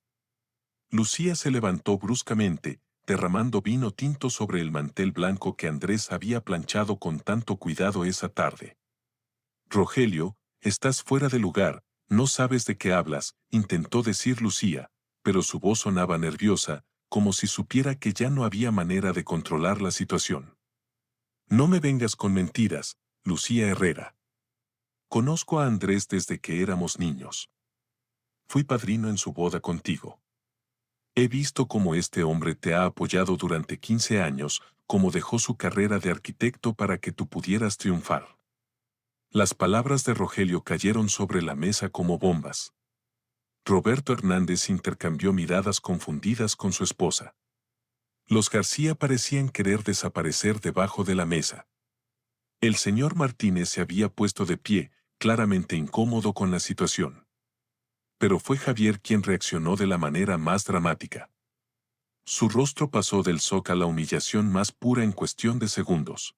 S1: Lucía se levantó bruscamente, derramando vino tinto sobre el mantel blanco que Andrés había planchado con tanto cuidado esa tarde. «Rogelio, estás fuera de lugar, no sabes de qué hablas», intentó decir Lucía, pero su voz sonaba nerviosa, como si supiera que ya no había manera de controlar la situación. «No me vengas con mentiras, Lucía Herrera. Conozco a Andrés desde que éramos niños. Fui padrino en su boda contigo. He visto cómo este hombre te ha apoyado durante 15 años, cómo dejó su carrera de arquitecto para que tú pudieras triunfar». Las palabras de Rogelio cayeron sobre la mesa como bombas. Roberto Hernández intercambió miradas confundidas con su esposa. Los García parecían querer desaparecer debajo de la mesa. El señor Martínez se había puesto de pie, claramente incómodo con la situación. Pero fue Javier quien reaccionó de la manera más dramática. Su rostro pasó del shock a la humillación más pura en cuestión de segundos.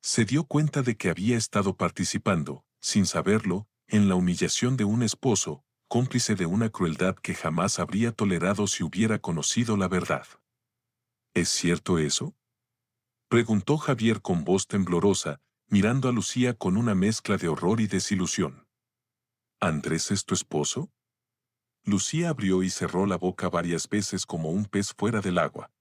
S1: Se dio cuenta de que había estado participando, sin saberlo, en la humillación de un esposo, cómplice de una crueldad que jamás habría tolerado si hubiera conocido la verdad. ¿Es cierto eso?, preguntó Javier con voz temblorosa, mirando a Lucía con una mezcla de horror y desilusión. ¿Andrés es tu esposo? Lucía abrió y cerró la boca varias veces como un pez fuera del agua.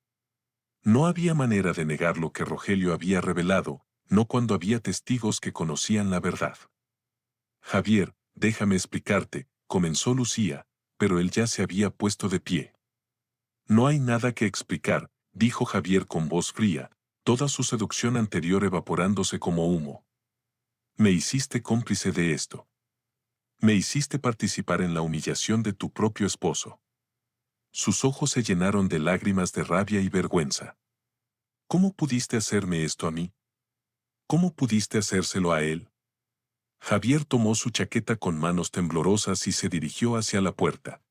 S1: No había manera de negar lo que Rogelio había revelado, no cuando había testigos que conocían la verdad. «Javier, déjame explicarte», comenzó Lucía, pero él ya se había puesto de pie. «No hay nada que explicar», dijo Javier con voz fría, toda su seducción anterior evaporándose como humo. «Me hiciste cómplice de esto. Me hiciste participar en la humillación de tu propio esposo». Sus ojos se llenaron de lágrimas de rabia y vergüenza. «¿Cómo pudiste hacerme esto a mí? ¿Cómo pudiste hacérselo a él?». Javier tomó su chaqueta con manos temblorosas y se dirigió hacia la puerta.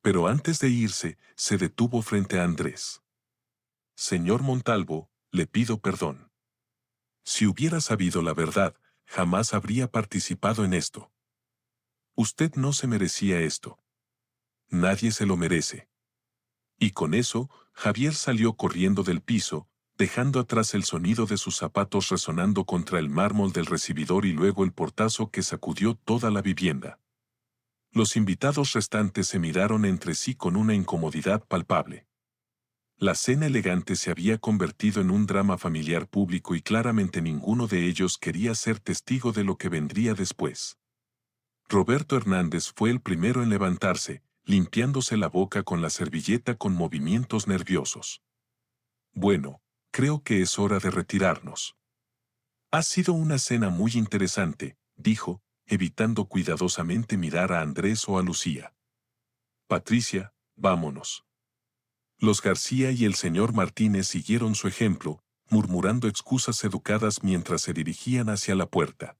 S1: Pero antes de irse, se detuvo frente a Andrés. «Señor Montalvo, le pido perdón. Si hubiera sabido la verdad, jamás habría participado en esto. Usted no se merecía esto. Nadie se lo merece». Y con eso, Javier salió corriendo del piso, dejando atrás el sonido de sus zapatos resonando contra el mármol del recibidor y luego el portazo que sacudió toda la vivienda. Los invitados restantes se miraron entre sí con una incomodidad palpable. La cena elegante se había convertido en un drama familiar público y claramente ninguno de ellos quería ser testigo de lo que vendría después. Roberto Hernández fue el primero en levantarse, limpiándose la boca con la servilleta con movimientos nerviosos. «Bueno, creo que es hora de retirarnos. Ha sido una cena muy interesante», dijo, evitando cuidadosamente mirar a Andrés o a Lucía. «Patricia, vámonos». Los García y el señor Martínez siguieron su ejemplo, murmurando excusas educadas mientras se dirigían hacia la puerta.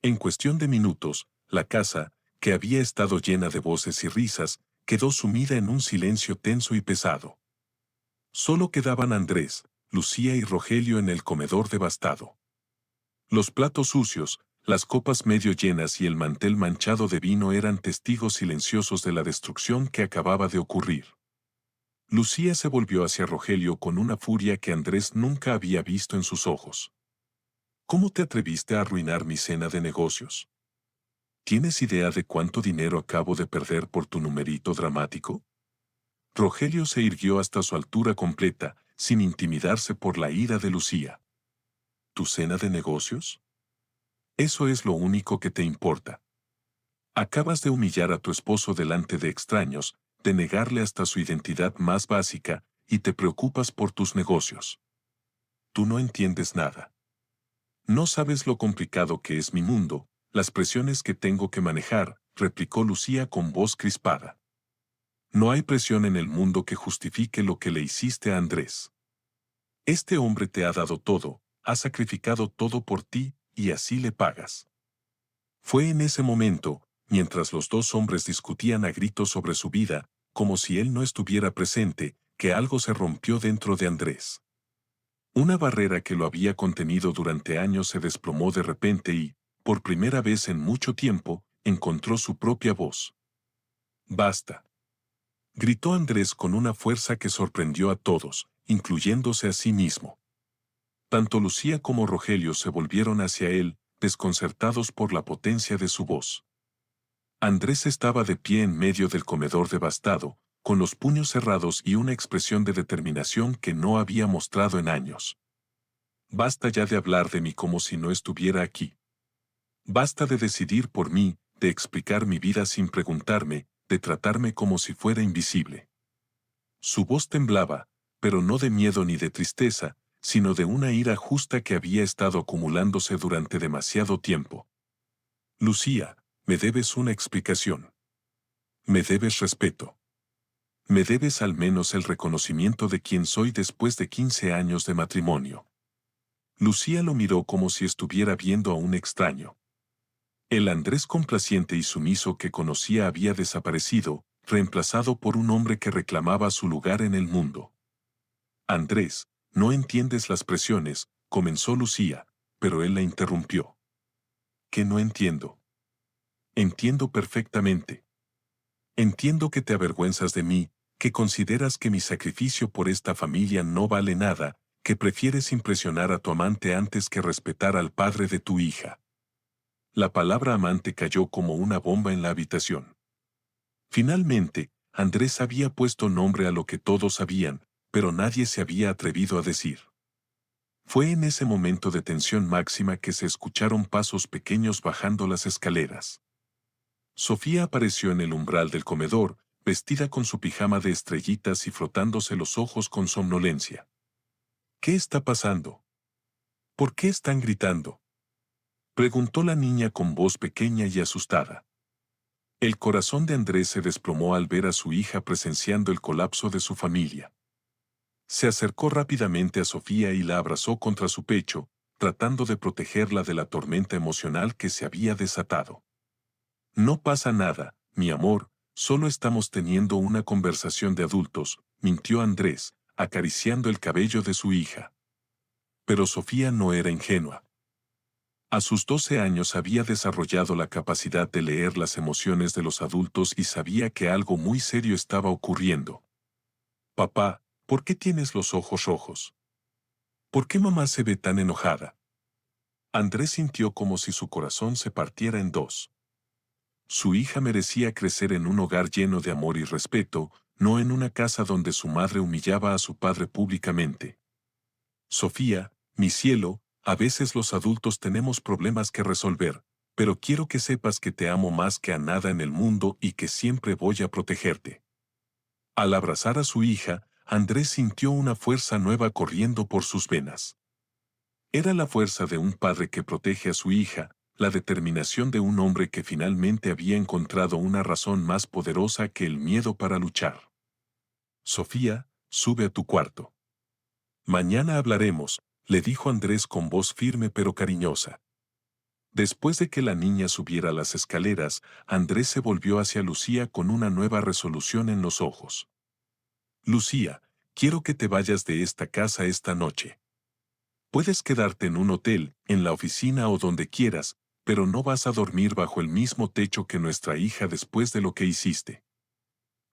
S1: En cuestión de minutos, la casa, que había estado llena de voces y risas, quedó sumida en un silencio tenso y pesado. Solo quedaban Andrés, Lucía y Rogelio en el comedor devastado. Los platos sucios, las copas medio llenas y el mantel manchado de vino eran testigos silenciosos de la destrucción que acababa de ocurrir. Lucía se volvió hacia Rogelio con una furia que Andrés nunca había visto en sus ojos. «¿Cómo te atreviste a arruinar mi cena de negocios? ¿Tienes idea de cuánto dinero acabo de perder por tu numerito dramático?». Rogelio se irguió hasta su altura completa, sin intimidarse por la ira de Lucía. ¿Tu cena de negocios? Eso es lo único que te importa. Acabas de humillar a tu esposo delante de extraños, de negarle hasta su identidad más básica, y te preocupas por tus negocios. Tú no entiendes nada. No sabes lo complicado que es mi mundo, las presiones que tengo que manejar, replicó Lucía con voz crispada. No hay presión en el mundo que justifique lo que le hiciste a Andrés. Este hombre te ha dado todo, ha sacrificado todo por ti, y así le pagas. Fue en ese momento, mientras los dos hombres discutían a gritos sobre su vida, como si él no estuviera presente, que algo se rompió dentro de Andrés. Una barrera que lo había contenido durante años se desplomó de repente y, por primera vez en mucho tiempo, encontró su propia voz. «Basta», gritó Andrés con una fuerza que sorprendió a todos, incluyéndose a sí mismo. Tanto Lucía como Rogelio se volvieron hacia él, desconcertados por la potencia de su voz. Andrés estaba de pie en medio del comedor devastado, con los puños cerrados y una expresión de determinación que no había mostrado en años. Basta ya de hablar de mí como si no estuviera aquí. Basta de decidir por mí, de explicar mi vida sin preguntarme, de tratarme como si fuera invisible. Su voz temblaba, pero no de miedo ni de tristeza, sino de una ira justa que había estado acumulándose durante demasiado tiempo. Lucía, me debes una explicación. Me debes respeto. Me debes al menos el reconocimiento de quién soy después de 15 años de matrimonio. Lucía lo miró como si estuviera viendo a un extraño. El Andrés complaciente y sumiso que conocía había desaparecido, reemplazado por un hombre que reclamaba su lugar en el mundo. Andrés, no entiendes las presiones, comenzó Lucía, pero él la interrumpió. ¿Qué no entiendo? Entiendo perfectamente. Entiendo que te avergüenzas de mí, que consideras que mi sacrificio por esta familia no vale nada, que prefieres impresionar a tu amante antes que respetar al padre de tu hija. La palabra amante cayó como una bomba en la habitación. Finalmente, Andrés había puesto nombre a lo que todos sabían, pero nadie se había atrevido a decir. Fue en ese momento de tensión máxima que se escucharon pasos pequeños bajando las escaleras. Sofía apareció en el umbral del comedor, vestida con su pijama de estrellitas y frotándose los ojos con somnolencia. ¿Qué está pasando? ¿Por qué están gritando?, preguntó la niña con voz pequeña y asustada. El corazón de Andrés se desplomó al ver a su hija presenciando el colapso de su familia. Se acercó rápidamente a Sofía y la abrazó contra su pecho, tratando de protegerla de la tormenta emocional que se había desatado. No pasa nada, mi amor, solo estamos teniendo una conversación de adultos, mintió Andrés, acariciando el cabello de su hija. Pero Sofía no era ingenua. A sus 12 años había desarrollado la capacidad de leer las emociones de los adultos y sabía que algo muy serio estaba ocurriendo. Papá, ¿por qué tienes los ojos rojos? ¿Por qué mamá se ve tan enojada? Andrés sintió como si su corazón se partiera en dos. Su hija merecía crecer en un hogar lleno de amor y respeto, no en una casa donde su madre humillaba a su padre públicamente. Sofía, mi cielo, a veces los adultos tenemos problemas que resolver, pero quiero que sepas que te amo más que a nada en el mundo y que siempre voy a protegerte. Al abrazar a su hija, Andrés sintió una fuerza nueva corriendo por sus venas. Era la fuerza de un padre que protege a su hija, la determinación de un hombre que finalmente había encontrado una razón más poderosa que el miedo para luchar. Sofía, sube a tu cuarto. Mañana hablaremos, le dijo Andrés con voz firme pero cariñosa. Después de que la niña subiera las escaleras, Andrés se volvió hacia Lucía con una nueva resolución en los ojos. Lucía, quiero que te vayas de esta casa esta noche. Puedes quedarte en un hotel, en la oficina o donde quieras, pero no vas a dormir bajo el mismo techo que nuestra hija después de lo que hiciste.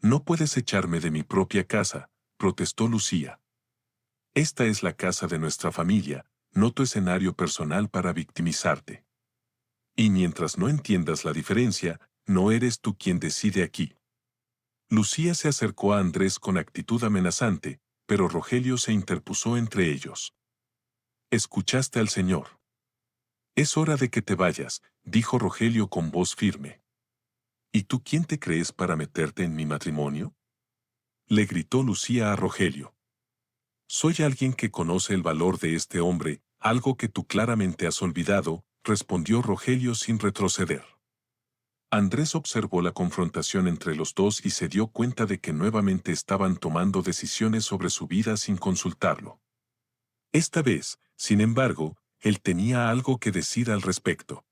S1: No puedes echarme de mi propia casa, protestó Lucía. Esta es la casa de nuestra familia, no tu escenario personal para victimizarte. Y mientras no entiendas la diferencia, no eres tú quien decide aquí. Lucía se acercó a Andrés con actitud amenazante, pero Rogelio se interpuso entre ellos. «¿Escuchaste al señor? Es hora de que te vayas», dijo Rogelio con voz firme. «¿Y tú quién te crees para meterte en mi matrimonio?», le gritó Lucía a Rogelio. «Soy alguien que conoce el valor de este hombre, algo que tú claramente has olvidado», respondió Rogelio sin retroceder. Andrés observó la confrontación entre los dos y se dio cuenta de que nuevamente estaban tomando decisiones sobre su vida sin consultarlo. Esta vez, sin embargo, él tenía algo que decir al respecto.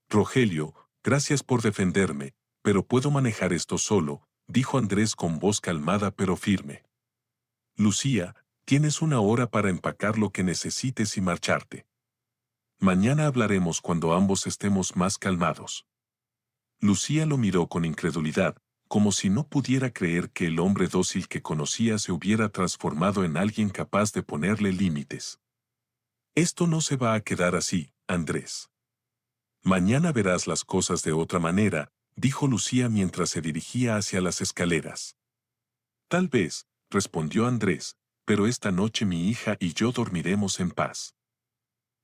S1: «Rogelio, gracias por defenderme, pero puedo manejar esto solo», dijo Andrés con voz calmada pero firme. «Lucía, tienes una hora para empacar lo que necesites y marcharte. Mañana hablaremos cuando ambos estemos más calmados». Lucía lo miró con incredulidad, como si no pudiera creer que el hombre dócil que conocía se hubiera transformado en alguien capaz de ponerle límites. «Esto no se va a quedar así, Andrés. Mañana verás las cosas de otra manera», dijo Lucía mientras se dirigía hacia las escaleras. «Tal vez», respondió Andrés, «pero esta noche mi hija y yo dormiremos en paz».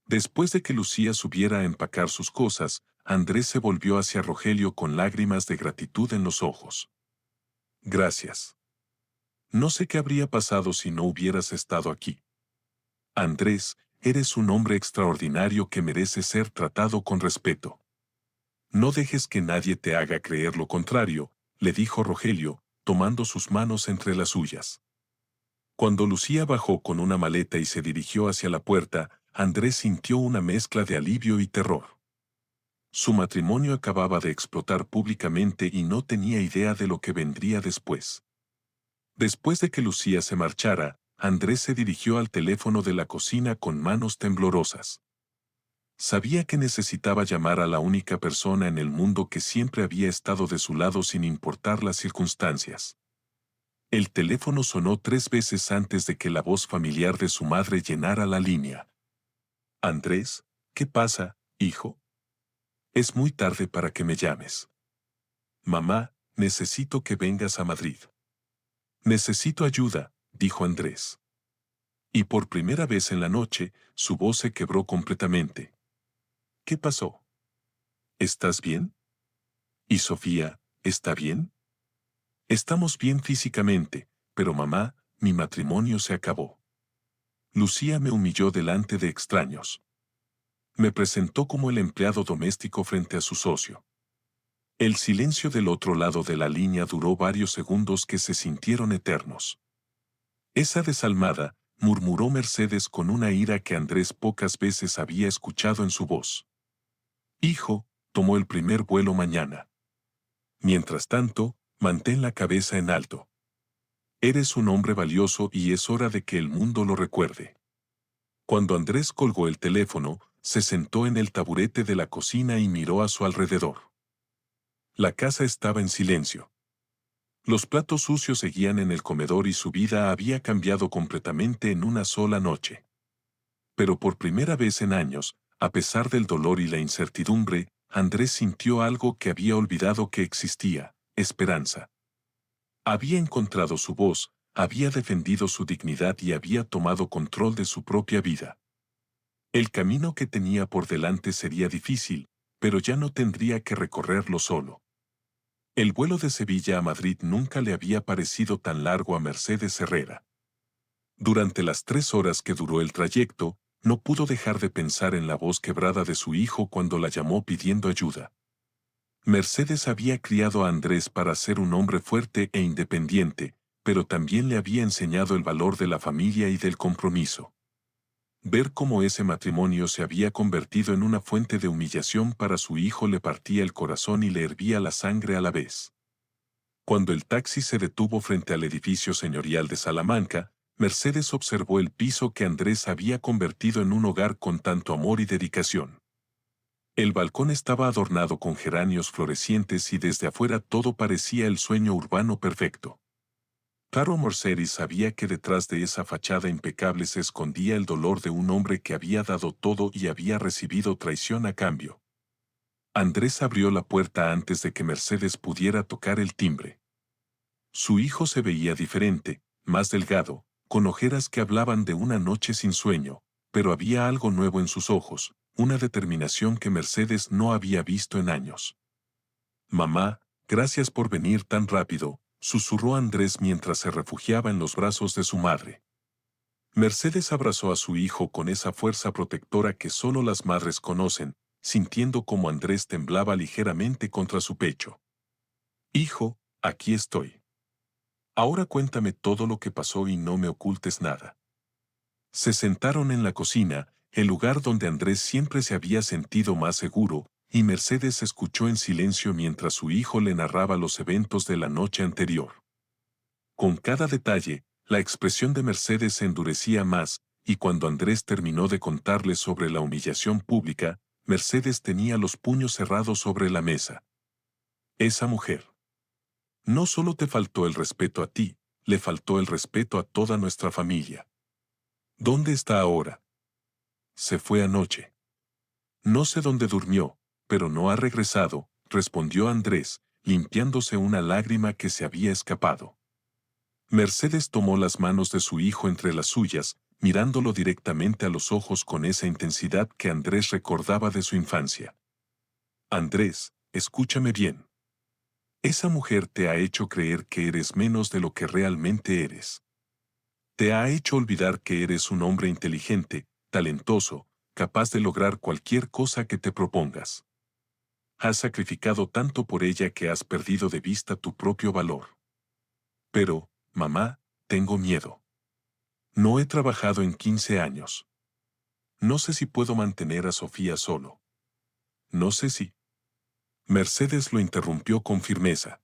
S1: Después de que Lucía subiera a empacar sus cosas, Andrés se volvió hacia Rogelio con lágrimas de gratitud en los ojos. «Gracias. No sé qué habría pasado si no hubieras estado aquí. Andrés, eres un hombre extraordinario que merece ser tratado con respeto. No dejes que nadie te haga creer lo contrario», le dijo Rogelio, tomando sus manos entre las suyas. Cuando Lucía bajó con una maleta y se dirigió hacia la puerta, Andrés sintió una mezcla de alivio y terror. Su matrimonio acababa de explotar públicamente y no tenía idea de lo que vendría después. Después de que Lucía se marchara, Andrés se dirigió al teléfono de la cocina con manos temblorosas. Sabía que necesitaba llamar a la única persona en el mundo que siempre había estado de su lado sin importar las circunstancias. El teléfono sonó 3 veces antes de que la voz familiar de su madre llenara la línea. «Andrés, ¿qué pasa, hijo? Es muy tarde para que me llames». «Mamá, necesito que vengas a Madrid». «Necesito ayuda», dijo Andrés. Y por primera vez en la noche, su voz se quebró completamente. «¿Qué pasó? ¿Estás bien? ¿Y Sofía, está bien?» «Estamos bien físicamente, pero mamá, mi matrimonio se acabó. Lucía me humilló delante de extraños. Me presentó como el empleado doméstico frente a su socio». El silencio del otro lado de la línea duró varios segundos que se sintieron eternos. «Esa desalmada», murmuró Mercedes con una ira que Andrés pocas veces había escuchado en su voz. «Hijo, tomó el primer vuelo mañana. Mientras tanto, mantén la cabeza en alto. Eres un hombre valioso y es hora de que el mundo lo recuerde». Cuando Andrés colgó el teléfono, se sentó en el taburete de la cocina y miró a su alrededor. La casa estaba en silencio. Los platos sucios seguían en el comedor y su vida había cambiado completamente en una sola noche. Pero por primera vez en años, a pesar del dolor y la incertidumbre, Andrés sintió algo que había olvidado que existía: esperanza. Había encontrado su voz, había defendido su dignidad y había tomado control de su propia vida. El camino que tenía por delante sería difícil, pero ya no tendría que recorrerlo solo. El vuelo de Sevilla a Madrid nunca le había parecido tan largo a Mercedes Herrera. Durante las 3 horas que duró el trayecto, no pudo dejar de pensar en la voz quebrada de su hijo cuando la llamó pidiendo ayuda. Mercedes había criado a Andrés para ser un hombre fuerte e independiente, pero también le había enseñado el valor de la familia y del compromiso. Ver cómo ese matrimonio se había convertido en una fuente de humillación para su hijo le partía el corazón y le hervía la sangre a la vez. Cuando el taxi se detuvo frente al edificio señorial de Salamanca, Mercedes observó el piso que Andrés había convertido en un hogar con tanto amor y dedicación. El balcón estaba adornado con geranios florecientes y desde afuera todo parecía el sueño urbano perfecto. Claro, Mercedes sabía que detrás de esa fachada impecable se escondía el dolor de un hombre que había dado todo y había recibido traición a cambio. Andrés abrió la puerta antes de que Mercedes pudiera tocar el timbre. Su hijo se veía diferente, más delgado, con ojeras que hablaban de una noche sin sueño, pero había algo nuevo en sus ojos, una determinación que Mercedes no había visto en años. «Mamá, gracias por venir tan rápido», susurró Andrés mientras se refugiaba en los brazos de su madre. Mercedes abrazó a su hijo con esa fuerza protectora que solo las madres conocen, sintiendo como Andrés temblaba ligeramente contra su pecho. «Hijo, aquí estoy. Ahora cuéntame todo lo que pasó y no me ocultes nada». Se sentaron en la cocina, el lugar donde Andrés siempre se había sentido más seguro, y Mercedes escuchó en silencio mientras su hijo le narraba los eventos de la noche anterior. Con cada detalle, la expresión de Mercedes se endurecía más, y cuando Andrés terminó de contarle sobre la humillación pública, Mercedes tenía los puños cerrados sobre la mesa. «Esa mujer. No solo te faltó el respeto a ti, le faltó el respeto a toda nuestra familia. ¿Dónde está ahora?» «Se fue anoche. No sé dónde durmió, pero no ha regresado», respondió Andrés, limpiándose una lágrima que se había escapado. Mercedes tomó las manos de su hijo entre las suyas, mirándolo directamente a los ojos con esa intensidad que Andrés recordaba de su infancia. «Andrés, escúchame bien. Esa mujer te ha hecho creer que eres menos de lo que realmente eres. Te ha hecho olvidar que eres un hombre inteligente, talentoso, capaz de lograr cualquier cosa que te propongas. Has sacrificado tanto por ella que has perdido de vista tu propio valor. Pero, mamá, tengo miedo. No he trabajado en 15 años. No sé si puedo mantener a Sofía solo. No sé si...» Mercedes lo interrumpió con firmeza.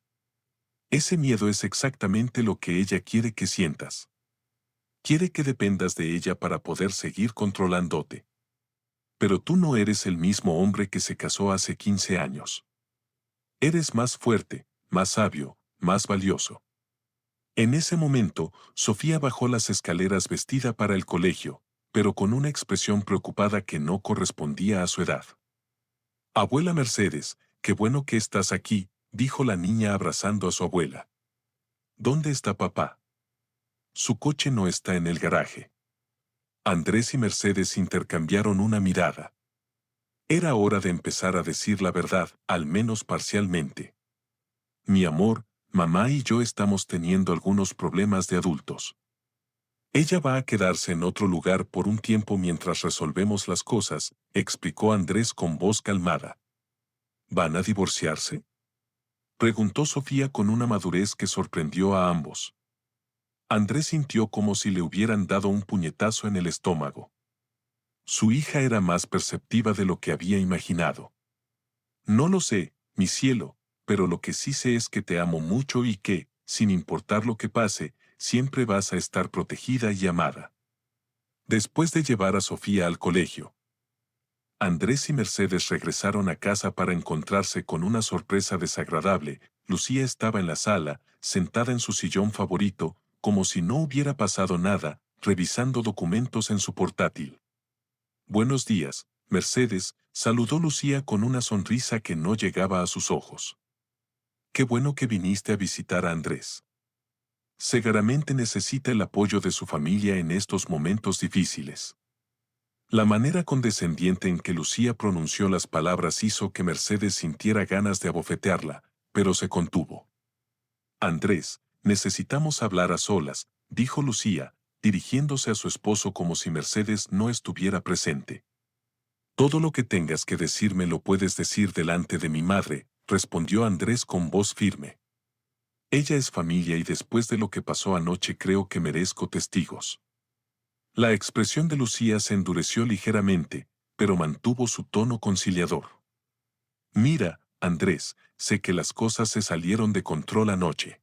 S1: «Ese miedo es exactamente lo que ella quiere que sientas. Quiere que dependas de ella para poder seguir controlándote. Pero tú no eres el mismo hombre que se casó hace 15 años. Eres más fuerte, más sabio, más valioso». En ese momento, Sofía bajó las escaleras vestida para el colegio, pero con una expresión preocupada que no correspondía a su edad. «Abuela Mercedes, qué bueno que estás aquí», dijo la niña abrazando a su abuela. «¿Dónde está papá? Su coche no está en el garaje». Andrés y Mercedes intercambiaron una mirada. Era hora de empezar a decir la verdad, al menos parcialmente. «Mi amor, mamá y yo estamos teniendo algunos problemas de adultos. Ella va a quedarse en otro lugar por un tiempo mientras resolvemos las cosas», explicó Andrés con voz calmada. «¿Van a divorciarse?», preguntó Sofía con una madurez que sorprendió a ambos. Andrés sintió como si le hubieran dado un puñetazo en el estómago. Su hija era más perceptiva de lo que había imaginado. «No lo sé, mi cielo, pero lo que sí sé es que te amo mucho y que, sin importar lo que pase, siempre vas a estar protegida y amada». Después de llevar a Sofía al colegio, Andrés y Mercedes regresaron a casa para encontrarse con una sorpresa desagradable. Lucía estaba en la sala, sentada en su sillón favorito, como si no hubiera pasado nada, revisando documentos en su portátil. «Buenos días, Mercedes», saludó Lucía con una sonrisa que no llegaba a sus ojos. «Qué bueno que viniste a visitar a Andrés. Seguramente necesita el apoyo de su familia en estos momentos difíciles». La manera condescendiente en que Lucía pronunció las palabras hizo que Mercedes sintiera ganas de abofetearla, pero se contuvo. «Andrés, necesitamos hablar a solas», dijo Lucía, dirigiéndose a su esposo como si Mercedes no estuviera presente. «Todo lo que tengas que decirme lo puedes decir delante de mi madre», respondió Andrés con voz firme. «Ella es familia y después de lo que pasó anoche creo que merezco testigos». La expresión de Lucía se endureció ligeramente, pero mantuvo su tono conciliador. «Mira, Andrés, sé que las cosas se salieron de control anoche.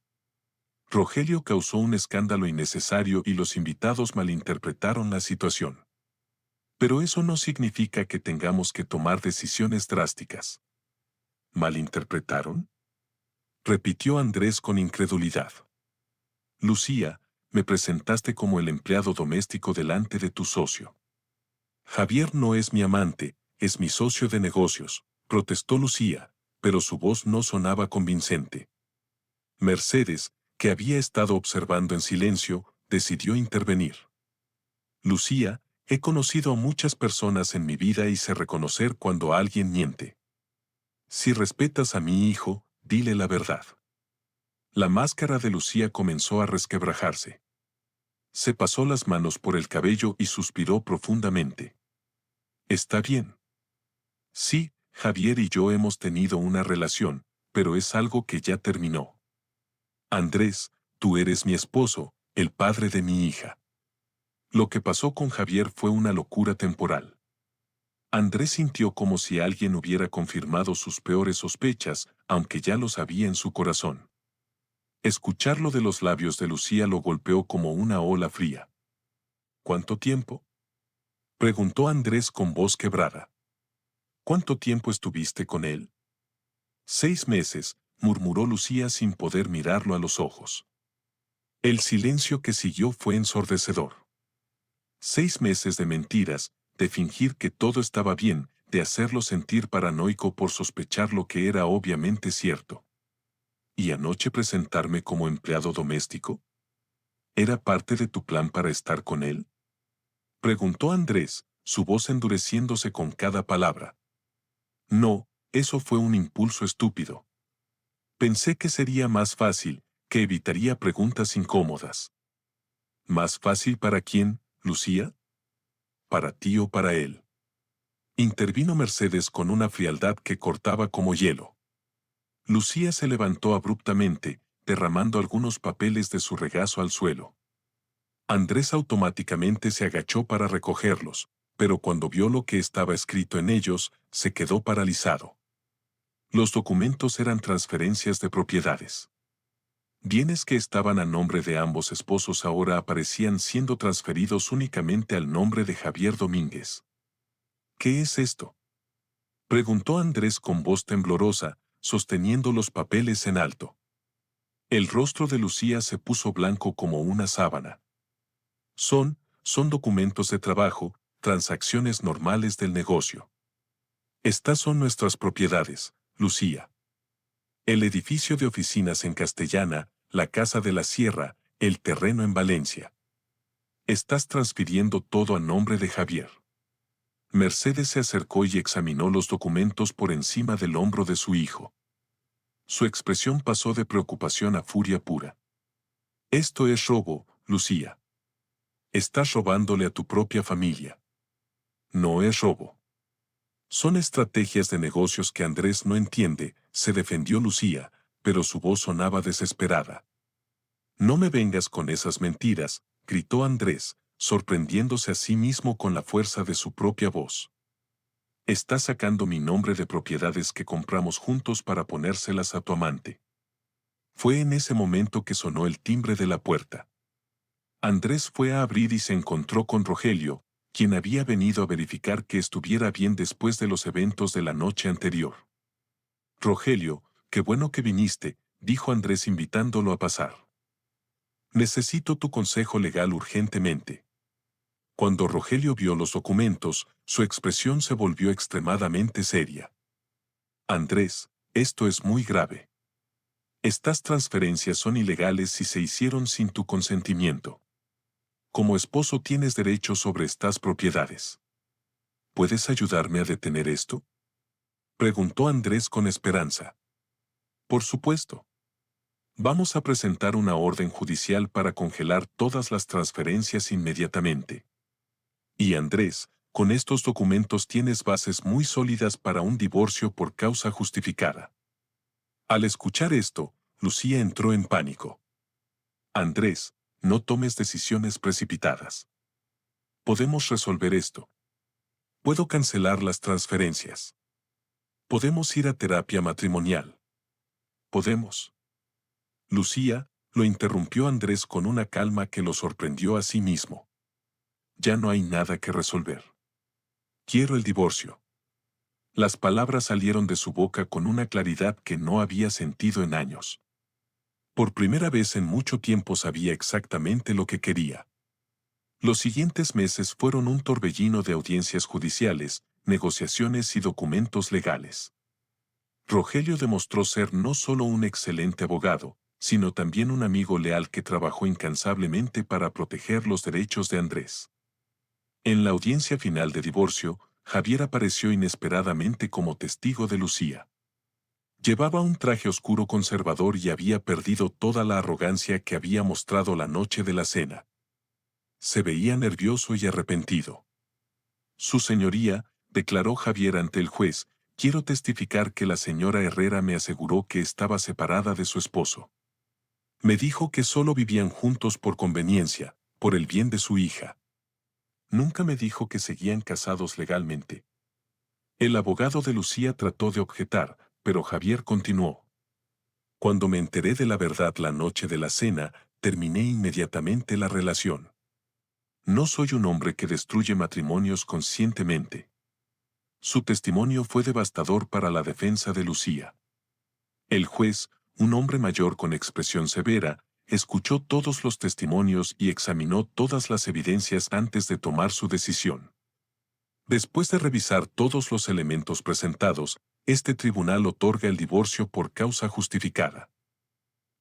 S1: Rogelio causó un escándalo innecesario y los invitados malinterpretaron la situación. Pero eso no significa que tengamos que tomar decisiones drásticas». «¿Malinterpretaron?», repitió Andrés con incredulidad. «Lucía, me presentaste como el empleado doméstico delante de tu socio». «Javier no es mi amante, es mi socio de negocios», protestó Lucía, pero su voz no sonaba convincente. Mercedes, que había estado observando en silencio, decidió intervenir. Lucía, he conocido a muchas personas en mi vida y sé reconocer cuando alguien miente. Si respetas a mi hijo, dile la verdad. La máscara de Lucía comenzó a resquebrajarse. Se pasó las manos por el cabello y suspiró profundamente. Está bien. Sí, Javier y yo hemos tenido una relación, pero es algo que ya terminó. Andrés, tú eres mi esposo, el padre de mi hija. Lo que pasó con Javier fue una locura temporal. Andrés sintió como si alguien hubiera confirmado sus peores sospechas, aunque ya lo sabía en su corazón. Escucharlo de los labios de Lucía lo golpeó como una ola fría. ¿Cuánto tiempo? Preguntó Andrés con voz quebrada. ¿Cuánto tiempo estuviste con él? 6 meses, murmuró Lucía sin poder mirarlo a los ojos. El silencio que siguió fue ensordecedor. 6 meses de mentiras, de fingir que todo estaba bien, de hacerlo sentir paranoico por sospechar lo que era obviamente cierto. ¿Y anoche presentarme como empleado doméstico? ¿Era parte de tu plan para estar con él? Preguntó Andrés, su voz endureciéndose con cada palabra. No, eso fue un impulso estúpido. Pensé que sería más fácil, que evitaría preguntas incómodas. ¿Más fácil para quién, Lucía? ¿Para ti o para él? Intervino Mercedes con una frialdad que cortaba como hielo. Lucía se levantó abruptamente, derramando algunos papeles de su regazo al suelo. Andrés automáticamente se agachó para recogerlos, pero cuando vio lo que estaba escrito en ellos, se quedó paralizado. Los documentos eran transferencias de propiedades. Bienes que estaban a nombre de ambos esposos ahora aparecían siendo transferidos únicamente al nombre de Javier Domínguez. ¿Qué es esto? Preguntó Andrés con voz temblorosa, sosteniendo los papeles en alto. El rostro de Lucía se puso blanco como una sábana. Son documentos de trabajo, transacciones normales del negocio. Estas son nuestras propiedades, Lucía. El edificio de oficinas en Castellana, la Casa de la Sierra, el terreno en Valencia. Estás transfiriendo todo a nombre de Javier. Mercedes se acercó y examinó los documentos por encima del hombro de su hijo. Su expresión pasó de preocupación a furia pura. Esto es robo, Lucía. Estás robándole a tu propia familia. No es robo. Son estrategias de negocios que Andrés no entiende, se defendió Lucía, pero su voz sonaba desesperada. No me vengas con esas mentiras, gritó Andrés, sorprendiéndose a sí mismo con la fuerza de su propia voz. Estás sacando mi nombre de propiedades que compramos juntos para ponérselas a tu amante. Fue en ese momento que sonó el timbre de la puerta. Andrés fue a abrir y se encontró con Rogelio, quien había venido a verificar que estuviera bien después de los eventos de la noche anterior. Rogelio, qué bueno que viniste, dijo Andrés invitándolo a pasar. Necesito tu consejo legal urgentemente. Cuando Rogelio vio los documentos, su expresión se volvió extremadamente seria. Andrés, esto es muy grave. Estas transferencias son ilegales si se hicieron sin tu consentimiento. Como esposo tienes derecho sobre estas propiedades. ¿Puedes ayudarme a detener esto? Preguntó Andrés con esperanza. Por supuesto. Vamos a presentar una orden judicial para congelar todas las transferencias inmediatamente. Y Andrés, con estos documentos tienes bases muy sólidas para un divorcio por causa justificada. Al escuchar esto, Lucía entró en pánico. Andrés, no tomes decisiones precipitadas. Podemos resolver esto. Puedo cancelar las transferencias. Podemos ir a terapia matrimonial. Podemos. Lucía, lo interrumpió Andrés con una calma que lo sorprendió a sí mismo. Ya no hay nada que resolver. Quiero el divorcio. Las palabras salieron de su boca con una claridad que no había sentido en años. Por primera vez en mucho tiempo sabía exactamente lo que quería. Los siguientes meses fueron un torbellino de audiencias judiciales, negociaciones y documentos legales. Rogelio demostró ser no solo un excelente abogado, sino también un amigo leal que trabajó incansablemente para proteger los derechos de Andrés. En la audiencia final de divorcio, Javier apareció inesperadamente como testigo de Lucía. Llevaba un traje oscuro conservador y había perdido toda la arrogancia que había mostrado la noche de la cena. Se veía nervioso y arrepentido. Su señoría, declaró Javier ante el juez, quiero testificar que la señora Herrera me aseguró que estaba separada de su esposo. Me dijo que solo vivían juntos por conveniencia, por el bien de su hija. Nunca me dijo que seguían casados legalmente. El abogado de Lucía trató de objetar, pero Javier continuó. Cuando me enteré de la verdad la noche de la cena, terminé inmediatamente la relación. No soy un hombre que destruye matrimonios conscientemente. Su testimonio fue devastador para la defensa de Lucía. El juez, un hombre mayor con expresión severa, escuchó todos los testimonios y examinó todas las evidencias antes de tomar su decisión. Después de revisar todos los elementos presentados, este tribunal otorga el divorcio por causa justificada.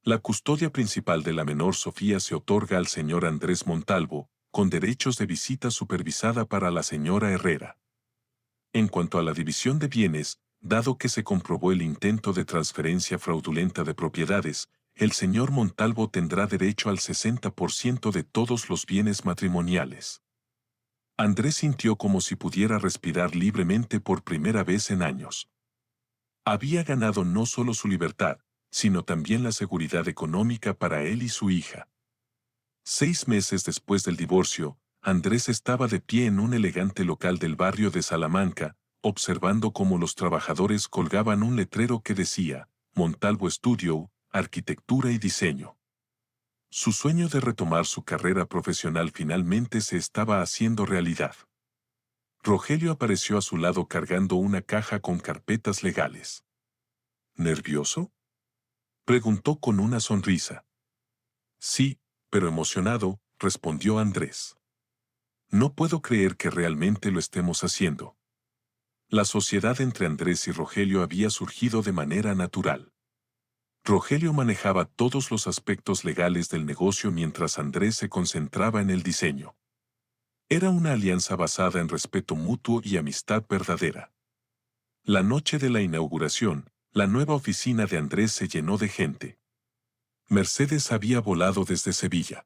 S1: La custodia principal de la menor Sofía se otorga al señor Andrés Montalvo, con derechos de visita supervisada para la señora Herrera. En cuanto a la división de bienes, dado que se comprobó el intento de transferencia fraudulenta de propiedades, el señor Montalvo tendrá derecho al 60% de todos los bienes matrimoniales. Andrés sintió como si pudiera respirar libremente por primera vez en años. Había ganado no solo su libertad, sino también la seguridad económica para él y su hija. 6 meses después del divorcio, Andrés estaba de pie en un elegante local del barrio de Salamanca, observando cómo los trabajadores colgaban un letrero que decía, Montalvo Studio, Arquitectura y Diseño. Su sueño de retomar su carrera profesional finalmente se estaba haciendo realidad. Rogelio apareció a su lado cargando una caja con carpetas legales. ¿Nervioso?, preguntó con una sonrisa. Sí, pero emocionado, respondió Andrés. No puedo creer que realmente lo estemos haciendo. La sociedad entre Andrés y Rogelio había surgido de manera natural. Rogelio manejaba todos los aspectos legales del negocio mientras Andrés se concentraba en el diseño. Era una alianza basada en respeto mutuo y amistad verdadera. La noche de la inauguración, la nueva oficina de Andrés se llenó de gente. Mercedes había volado desde Sevilla.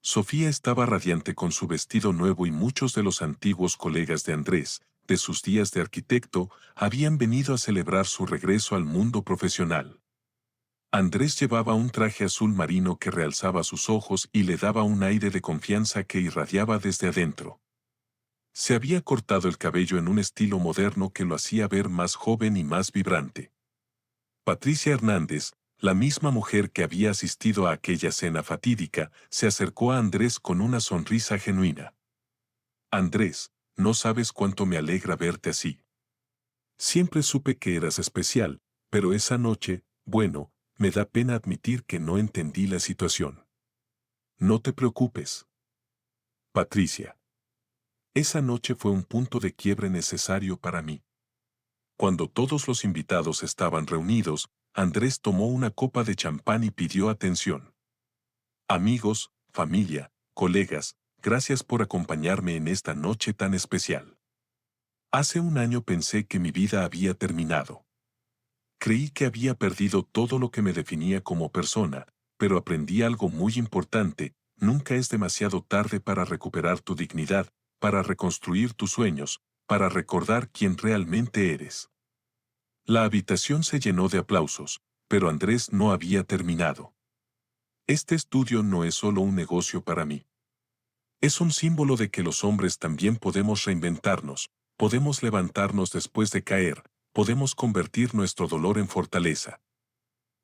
S1: Sofía estaba radiante con su vestido nuevo y muchos de los antiguos colegas de Andrés, de sus días de arquitecto, habían venido a celebrar su regreso al mundo profesional. Andrés llevaba un traje azul marino que realzaba sus ojos y le daba un aire de confianza que irradiaba desde adentro. Se había cortado el cabello en un estilo moderno que lo hacía ver más joven y más vibrante. Patricia Hernández, la misma mujer que había asistido a aquella cena fatídica, se acercó a Andrés con una sonrisa genuina. Andrés, no sabes cuánto me alegra verte así. Siempre supe que eras especial, pero esa noche, bueno, me da pena admitir que no entendí la situación. No te preocupes. Patricia. Esa noche fue un punto de quiebre necesario para mí. Cuando todos los invitados estaban reunidos, Andrés tomó una copa de champán y pidió atención. Amigos, familia, colegas, gracias por acompañarme en esta noche tan especial. Hace un año pensé que mi vida había terminado. Creí que había perdido todo lo que me definía como persona, pero aprendí algo muy importante: nunca es demasiado tarde para recuperar tu dignidad, para reconstruir tus sueños, para recordar quién realmente eres. La habitación se llenó de aplausos, pero Andrés no había terminado. Este estudio no es solo un negocio para mí. Es un símbolo de que los hombres también podemos reinventarnos, podemos levantarnos después de caer, podemos convertir nuestro dolor en fortaleza.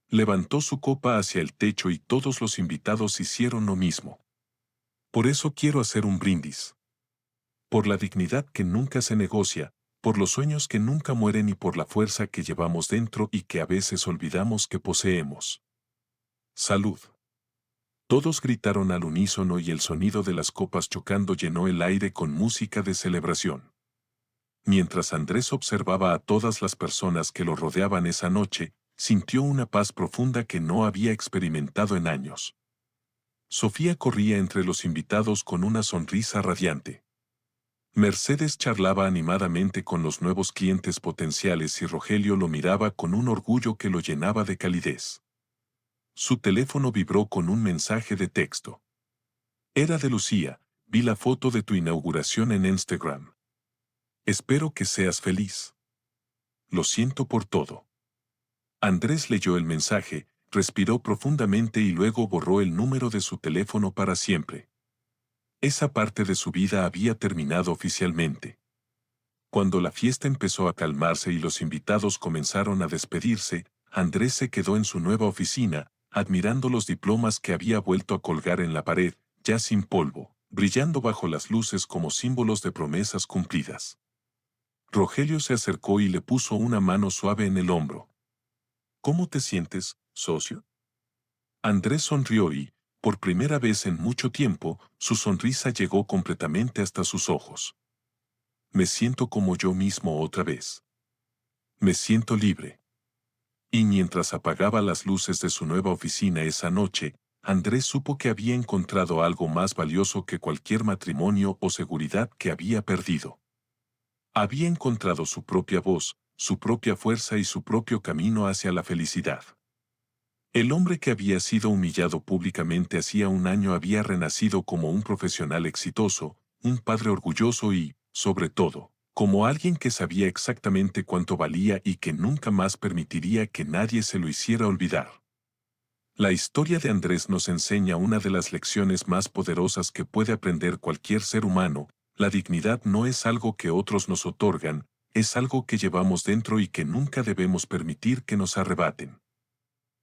S1: Levantó su copa hacia el techo y todos los invitados hicieron lo mismo. Por eso quiero hacer un brindis. Por la dignidad que nunca se negocia, por los sueños que nunca mueren y por la fuerza que llevamos dentro y que a veces olvidamos que poseemos. Salud. Todos gritaron al unísono y el sonido de las copas chocando llenó el aire con música de celebración. Mientras Andrés observaba a todas las personas que lo rodeaban esa noche, sintió una paz profunda que no había experimentado en años. Sofía corría entre los invitados con una sonrisa radiante. Mercedes charlaba animadamente con los nuevos clientes potenciales y Rogelio lo miraba con un orgullo que lo llenaba de calidez. Su teléfono vibró con un mensaje de texto. Era de Lucía: vi la foto de tu inauguración en Instagram. Espero que seas feliz. Lo siento por todo. Andrés leyó el mensaje, respiró profundamente y luego borró el número de su teléfono para siempre. Esa parte de su vida había terminado oficialmente. Cuando la fiesta empezó a calmarse y los invitados comenzaron a despedirse, Andrés se quedó en su nueva oficina, admirando los diplomas que había vuelto a colgar en la pared, ya sin polvo, brillando bajo las luces como símbolos de promesas cumplidas. Rogelio se acercó y le puso una mano suave en el hombro. ¿Cómo te sientes, socio? Andrés sonrió y, por primera vez en mucho tiempo, su sonrisa llegó completamente hasta sus ojos. Me siento como yo mismo otra vez. Me siento libre. Y mientras apagaba las luces de su nueva oficina esa noche, Andrés supo que había encontrado algo más valioso que cualquier matrimonio o seguridad que había perdido. Había encontrado su propia voz, su propia fuerza y su propio camino hacia la felicidad. El hombre que había sido humillado públicamente hacía un año había renacido como un profesional exitoso, un padre orgulloso y, sobre todo, como alguien que sabía exactamente cuánto valía y que nunca más permitiría que nadie se lo hiciera olvidar. La historia de Andrés nos enseña una de las lecciones más poderosas que puede aprender cualquier ser humano: la dignidad no es algo que otros nos otorgan, es algo que llevamos dentro y que nunca debemos permitir que nos arrebaten.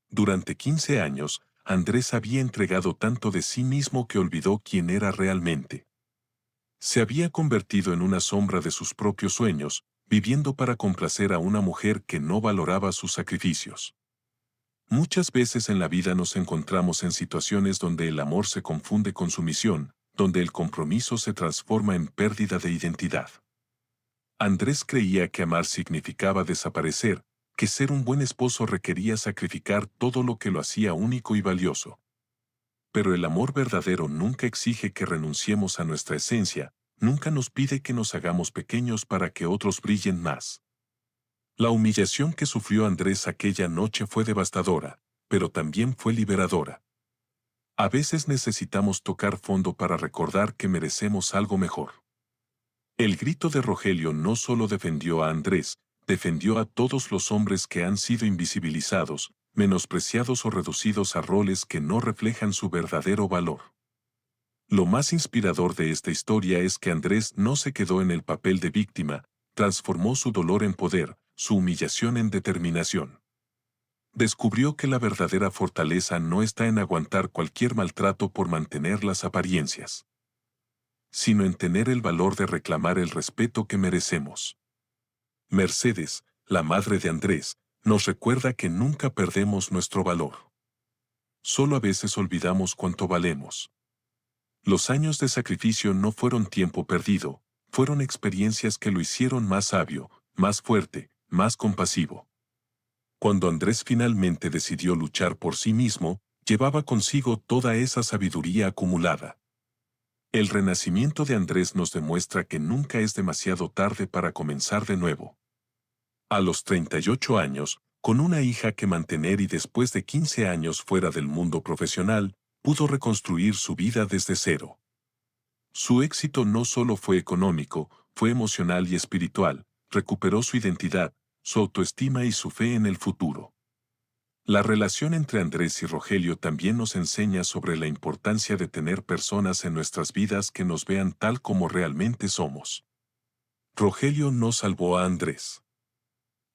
S1: Durante 15 años, Andrés había entregado tanto de sí mismo que olvidó quién era realmente. Se había convertido en una sombra de sus propios sueños, viviendo para complacer a una mujer que no valoraba sus sacrificios. Muchas veces en la vida nos encontramos en situaciones donde el amor se confunde con sumisión, donde el compromiso se transforma en pérdida de identidad. Andrés creía que amar significaba desaparecer, que ser un buen esposo requería sacrificar todo lo que lo hacía único y valioso. Pero el amor verdadero nunca exige que renunciemos a nuestra esencia, nunca nos pide que nos hagamos pequeños para que otros brillen más. La humillación que sufrió Andrés aquella noche fue devastadora, pero también fue liberadora. A veces necesitamos tocar fondo para recordar que merecemos algo mejor. El grito de Rogelio no solo defendió a Andrés, defendió a todos los hombres que han sido invisibilizados, menospreciados o reducidos a roles que no reflejan su verdadero valor. Lo más inspirador de esta historia es que Andrés no se quedó en el papel de víctima, transformó su dolor en poder, su humillación en determinación. Descubrió que la verdadera fortaleza no está en aguantar cualquier maltrato por mantener las apariencias, sino en tener el valor de reclamar el respeto que merecemos. Mercedes, la madre de Andrés, nos recuerda que nunca perdemos nuestro valor. Solo a veces olvidamos cuánto valemos. Los años de sacrificio no fueron tiempo perdido, fueron experiencias que lo hicieron más sabio, más fuerte, más compasivo. Cuando Andrés finalmente decidió luchar por sí mismo, llevaba consigo toda esa sabiduría acumulada. El renacimiento de Andrés nos demuestra que nunca es demasiado tarde para comenzar de nuevo. A los 38 años, con una hija que mantener y después de 15 años fuera del mundo profesional, pudo reconstruir su vida desde cero. Su éxito no solo fue económico, fue emocional y espiritual, recuperó su identidad, su autoestima y su fe en el futuro. La relación entre Andrés y Rogelio también nos enseña sobre la importancia de tener personas en nuestras vidas que nos vean tal como realmente somos. Rogelio no salvó a Andrés.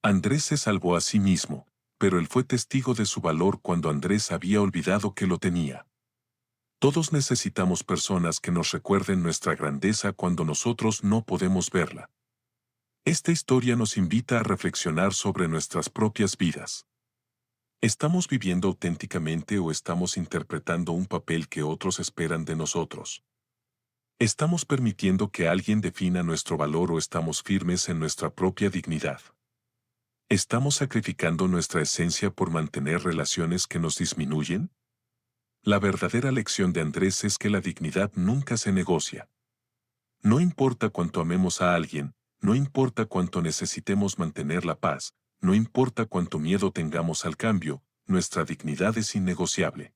S1: Andrés se salvó a sí mismo, pero él fue testigo de su valor cuando Andrés había olvidado que lo tenía. Todos necesitamos personas que nos recuerden nuestra grandeza cuando nosotros no podemos verla. Esta historia nos invita a reflexionar sobre nuestras propias vidas. ¿Estamos viviendo auténticamente o estamos interpretando un papel que otros esperan de nosotros? ¿Estamos permitiendo que alguien defina nuestro valor o estamos firmes en nuestra propia dignidad? ¿Estamos sacrificando nuestra esencia por mantener relaciones que nos disminuyen? La verdadera lección de Andrés es que la dignidad nunca se negocia. No importa cuánto amemos a alguien, no importa cuánto necesitemos mantener la paz, no importa cuánto miedo tengamos al cambio, nuestra dignidad es innegociable.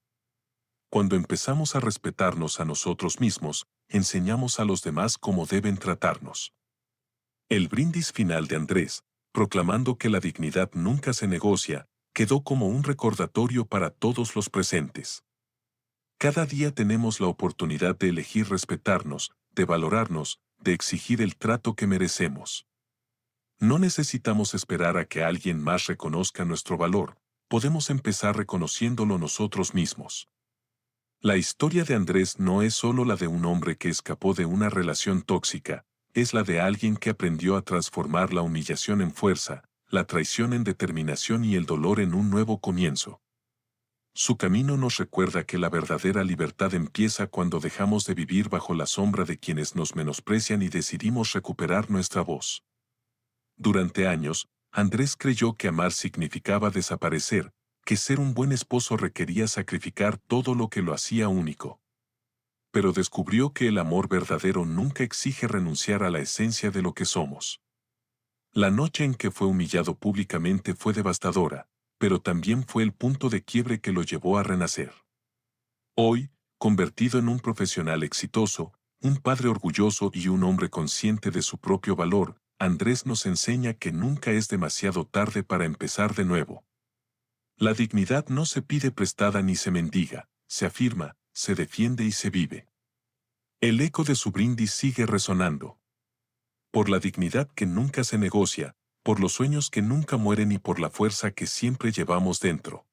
S1: Cuando empezamos a respetarnos a nosotros mismos, enseñamos a los demás cómo deben tratarnos. El brindis final de Andrés, proclamando que la dignidad nunca se negocia, quedó como un recordatorio para todos los presentes. Cada día tenemos la oportunidad de elegir respetarnos, de valorarnos, de exigir el trato que merecemos. No necesitamos esperar a que alguien más reconozca nuestro valor, podemos empezar reconociéndolo nosotros mismos. La historia de Andrés no es solo la de un hombre que escapó de una relación tóxica, es la de alguien que aprendió a transformar la humillación en fuerza, la traición en determinación y el dolor en un nuevo comienzo. Su camino nos recuerda que la verdadera libertad empieza cuando dejamos de vivir bajo la sombra de quienes nos menosprecian y decidimos recuperar nuestra voz. Durante años, Andrés creyó que amar significaba desaparecer, que ser un buen esposo requería sacrificar todo lo que lo hacía único. Pero descubrió que el amor verdadero nunca exige renunciar a la esencia de lo que somos. La noche en que fue humillado públicamente fue devastadora, pero también fue el punto de quiebre que lo llevó a renacer. Hoy, convertido en un profesional exitoso, un padre orgulloso y un hombre consciente de su propio valor, Andrés nos enseña que nunca es demasiado tarde para empezar de nuevo. La dignidad no se pide prestada ni se mendiga, se afirma, se defiende y se vive. El eco de su brindis sigue resonando. Por la dignidad que nunca se negocia, por los sueños que nunca mueren y por la fuerza que siempre llevamos dentro.